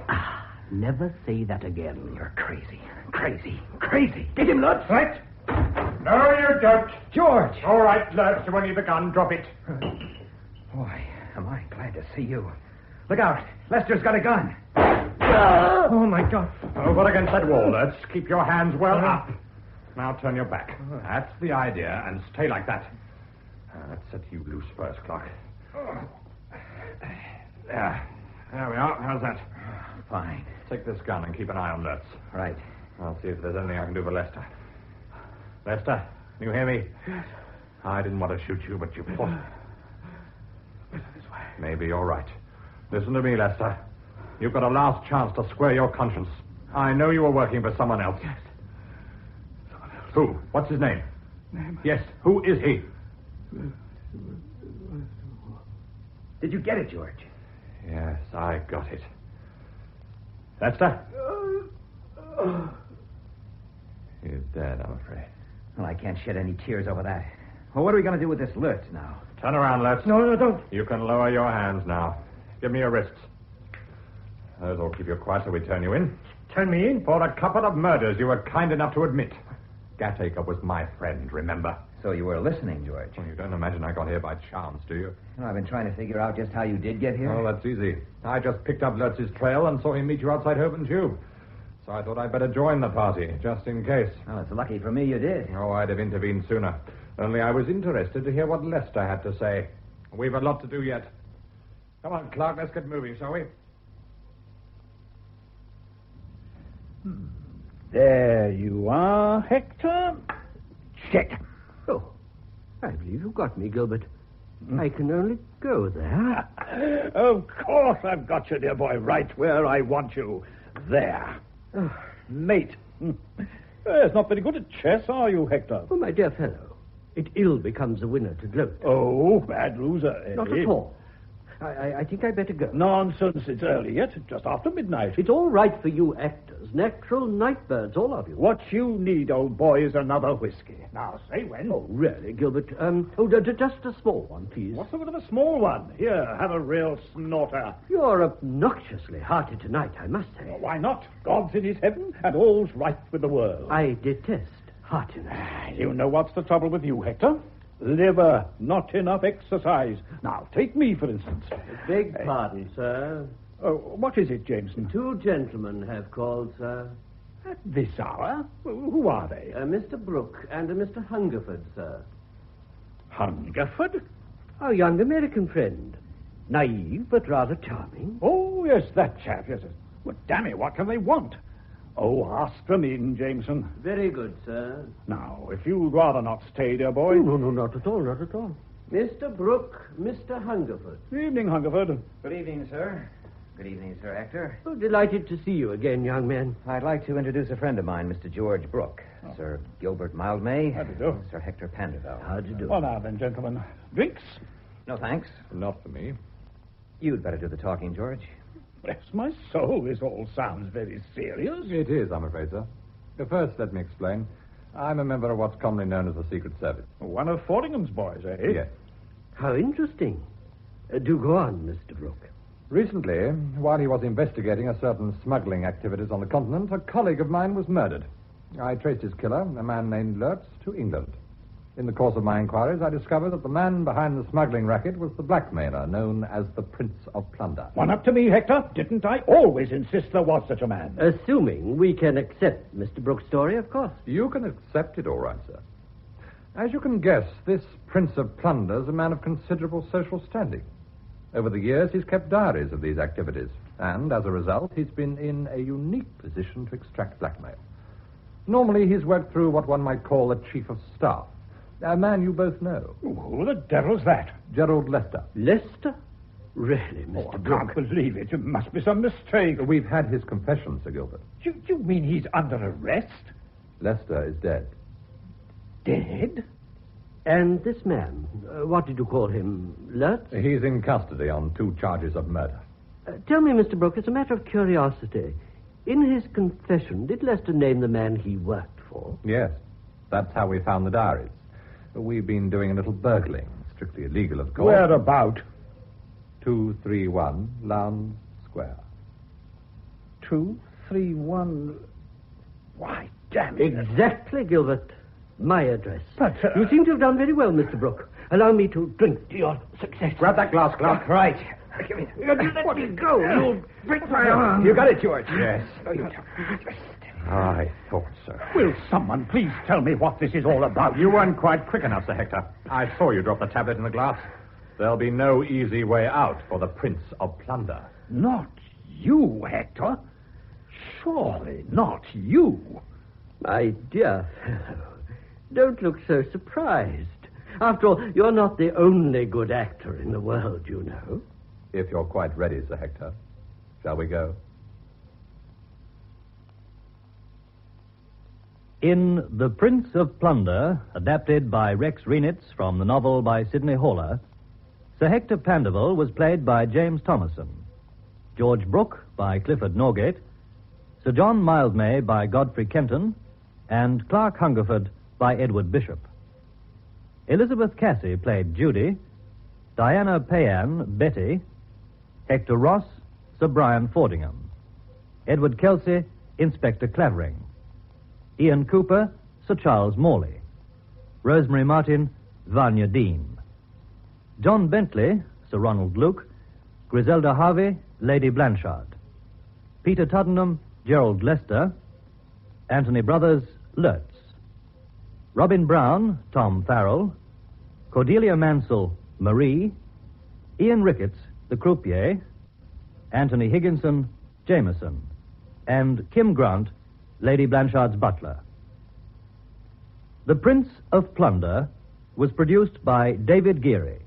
Never say that again. You're crazy. Crazy. Crazy. Get him, Lutz. Right. No, you don't. George! All right, Lutz, when you've the gun, drop it. Boy, am I glad to see you. Look out. Lester's got a gun. Oh, my God. Over against that wall, Lutz. Keep your hands well up. Now turn your back. That's the idea, and stay like that. Let's set you loose first, Clark. There we are. How's that? Fine. Take this gun and keep an eye on Lutz. Right. I'll see if there's anything I can do for Lester. Lester, can you hear me? Yes. I didn't want to shoot you, but you fought. Better this way. Maybe you're right. Listen to me, Lester. You've got a last chance to square your conscience. I know you were working for someone else. Yes. Someone else. Who? What's his name? Yes, who is he? Did you get it, George? Yes, I got it. Lester? He's dead, I'm afraid. Well, I can't shed any tears over that. Well, what are we going to do with this Lutz now? Turn around, Lutz. No, don't. You can lower your hands now. Give me your wrists. Those will keep you quiet till we turn you in. Turn me in? For a couple of murders you were kind enough to admit. Gatacre was my friend, remember? So you were listening, George. Well, you don't imagine I got here by chance, do you? Well, I've been trying to figure out just how you did get here. Oh, that's easy. I just picked up Lutz's trail and saw him meet you outside Holborn Tube. So I thought I'd better join the party, just in case. Well, it's lucky for me you did. Oh, I'd have intervened sooner. Only I was interested to hear what Lester had to say. We've a lot to do yet. Come on, Clark, let's get moving, shall we? There you are, Hector. Check. Oh, I believe you got me, Gilbert. I can only go there. Of course I've got you, dear boy, right where I want you. There. Mate. It's not very good at chess, are you, Hector? Oh, my dear fellow, it ill becomes a winner to gloat. Oh, bad loser, eh? Not at all. I think I'd better go. Nonsense, it's early yet, just after midnight. It's all right for you actors, natural night birds, all of you. What you need, old boy, is another whiskey. Now, say when. Oh, really, Gilbert? Just a small one, please. What's the good of a small one? Here, have a real snorter. You're obnoxiously hearty tonight, I must say. Well, why not? God's in his heaven, and all's right with the world. I detest heartiness. You know what's the trouble with you, Hector? Liver, not enough exercise. Now, take me, for instance. Beg pardon, sir. What is it, Jameson? 2 gentlemen have called, sir. At this hour? Who are they? Mr. Brooke and a Mr. Hungerford, sir. Hungerford? Our young American friend. Naive, but rather charming. Oh, yes, that chap, yes. Well, damn it, what can they want? Oh, ask them in, Jameson. Very good, sir. Now, if you'd rather not stay, dear boy. No, not at all, not at all. Mr. Brooke, Mr. Hungerford. Evening, Hungerford. Good evening, sir. Good evening, Sir Hector. Oh, delighted to see you again, young man. I'd like to introduce a friend of mine, Mr. George Brooke. Sir Gilbert Mildmay. How do you do? Sir Hector Panderville. How do you do? Well, now then, gentlemen. Drinks? No, thanks. Not for me. You'd better do the talking, George. Bless my soul, this all sounds very serious. It is, I'm afraid, sir. First, let me explain. I'm a member of what's commonly known as the Secret Service. One of Fordingham's boys, eh? Yes. How interesting. Do go on, Mr. Brooke. Recently, while he was investigating a certain smuggling activities on the continent, a colleague of mine was murdered. I traced his killer, a man named Lutz, to England. In the course of my inquiries, I discovered that the man behind the smuggling racket was the blackmailer known as the Prince of Plunder. One up to me, Hector. Didn't I always insist there was such a man? Assuming we can accept Mr. Brooke's story, of course. You can accept it, all right, sir. As you can guess, this Prince of Plunder is a man of considerable social standing. Over the years, he's kept diaries of these activities, and as a result, he's been in a unique position to extract blackmail. Normally, he's worked through what one might call a chief of staff, a man you both know. Who the devil's that? Gerald Lester. Lester? Really, Mr. Brooke? I can't believe it. It must be some mistake. We've had his confession, Sir Gilbert. You mean he's under arrest? Lester is dead. Dead? And this man, what did you call him? Lutz? He's in custody on 2 charges of murder. Tell me, Mr. Brooke, as a matter of curiosity, in his confession, did Lester name the man he worked for? Yes. That's how we found the diaries. We've been doing a little burgling, strictly illegal, of course. Whereabout? 231 Lowndes Square. 231... Why, damn it. Exactly, Gilbert. My address. But, you seem to have done very well, Mr. Brooke. Allow me to drink to your success. Grab that glass, Clark. Right. Give me. Let me go. You'll break my arm. You got it, George. Yes. I thought so. Will someone please tell me what this is all about? You weren't quite quick enough, Sir Hector. I saw you drop the tablet in the glass. There'll be no easy way out for the Prince of Plunder. Not you, Hector. Surely not you. My dear fellow, don't look so surprised. After all, you're not the only good actor in the world, you know. If you're quite ready, Sir Hector, shall we go? In The Prince of Plunder, adapted by Rex Reenitz from the novel by Sidney Haller, Sir Hector Panderville was played by James Thomason, George Brooke by Clifford Norgate, Sir John Mildmay by Godfrey Kenton, and Clark Hungerford by Edward Bishop. Elizabeth Cassie played Judy, Diana Payan, Betty, Hector Ross, Sir Brian Fordingham, Edward Kelsey, Inspector Clavering, Ian Cooper, Sir Charles Morley, Rosemary Martin, Vanya Dean, John Bentley, Sir Ronald Luke, Griselda Harvey, Lady Blanchard, Peter Tuddenham, Gerald Lester, Anthony Brothers, Lurtz, Robin Brown, Tom Farrell, Cordelia Mansell, Marie, Ian Ricketts, the croupier, Anthony Higginson, Jameson, and Kim Grant, Lady Blanchard's butler. The Prince of Plunder was produced by David Geary.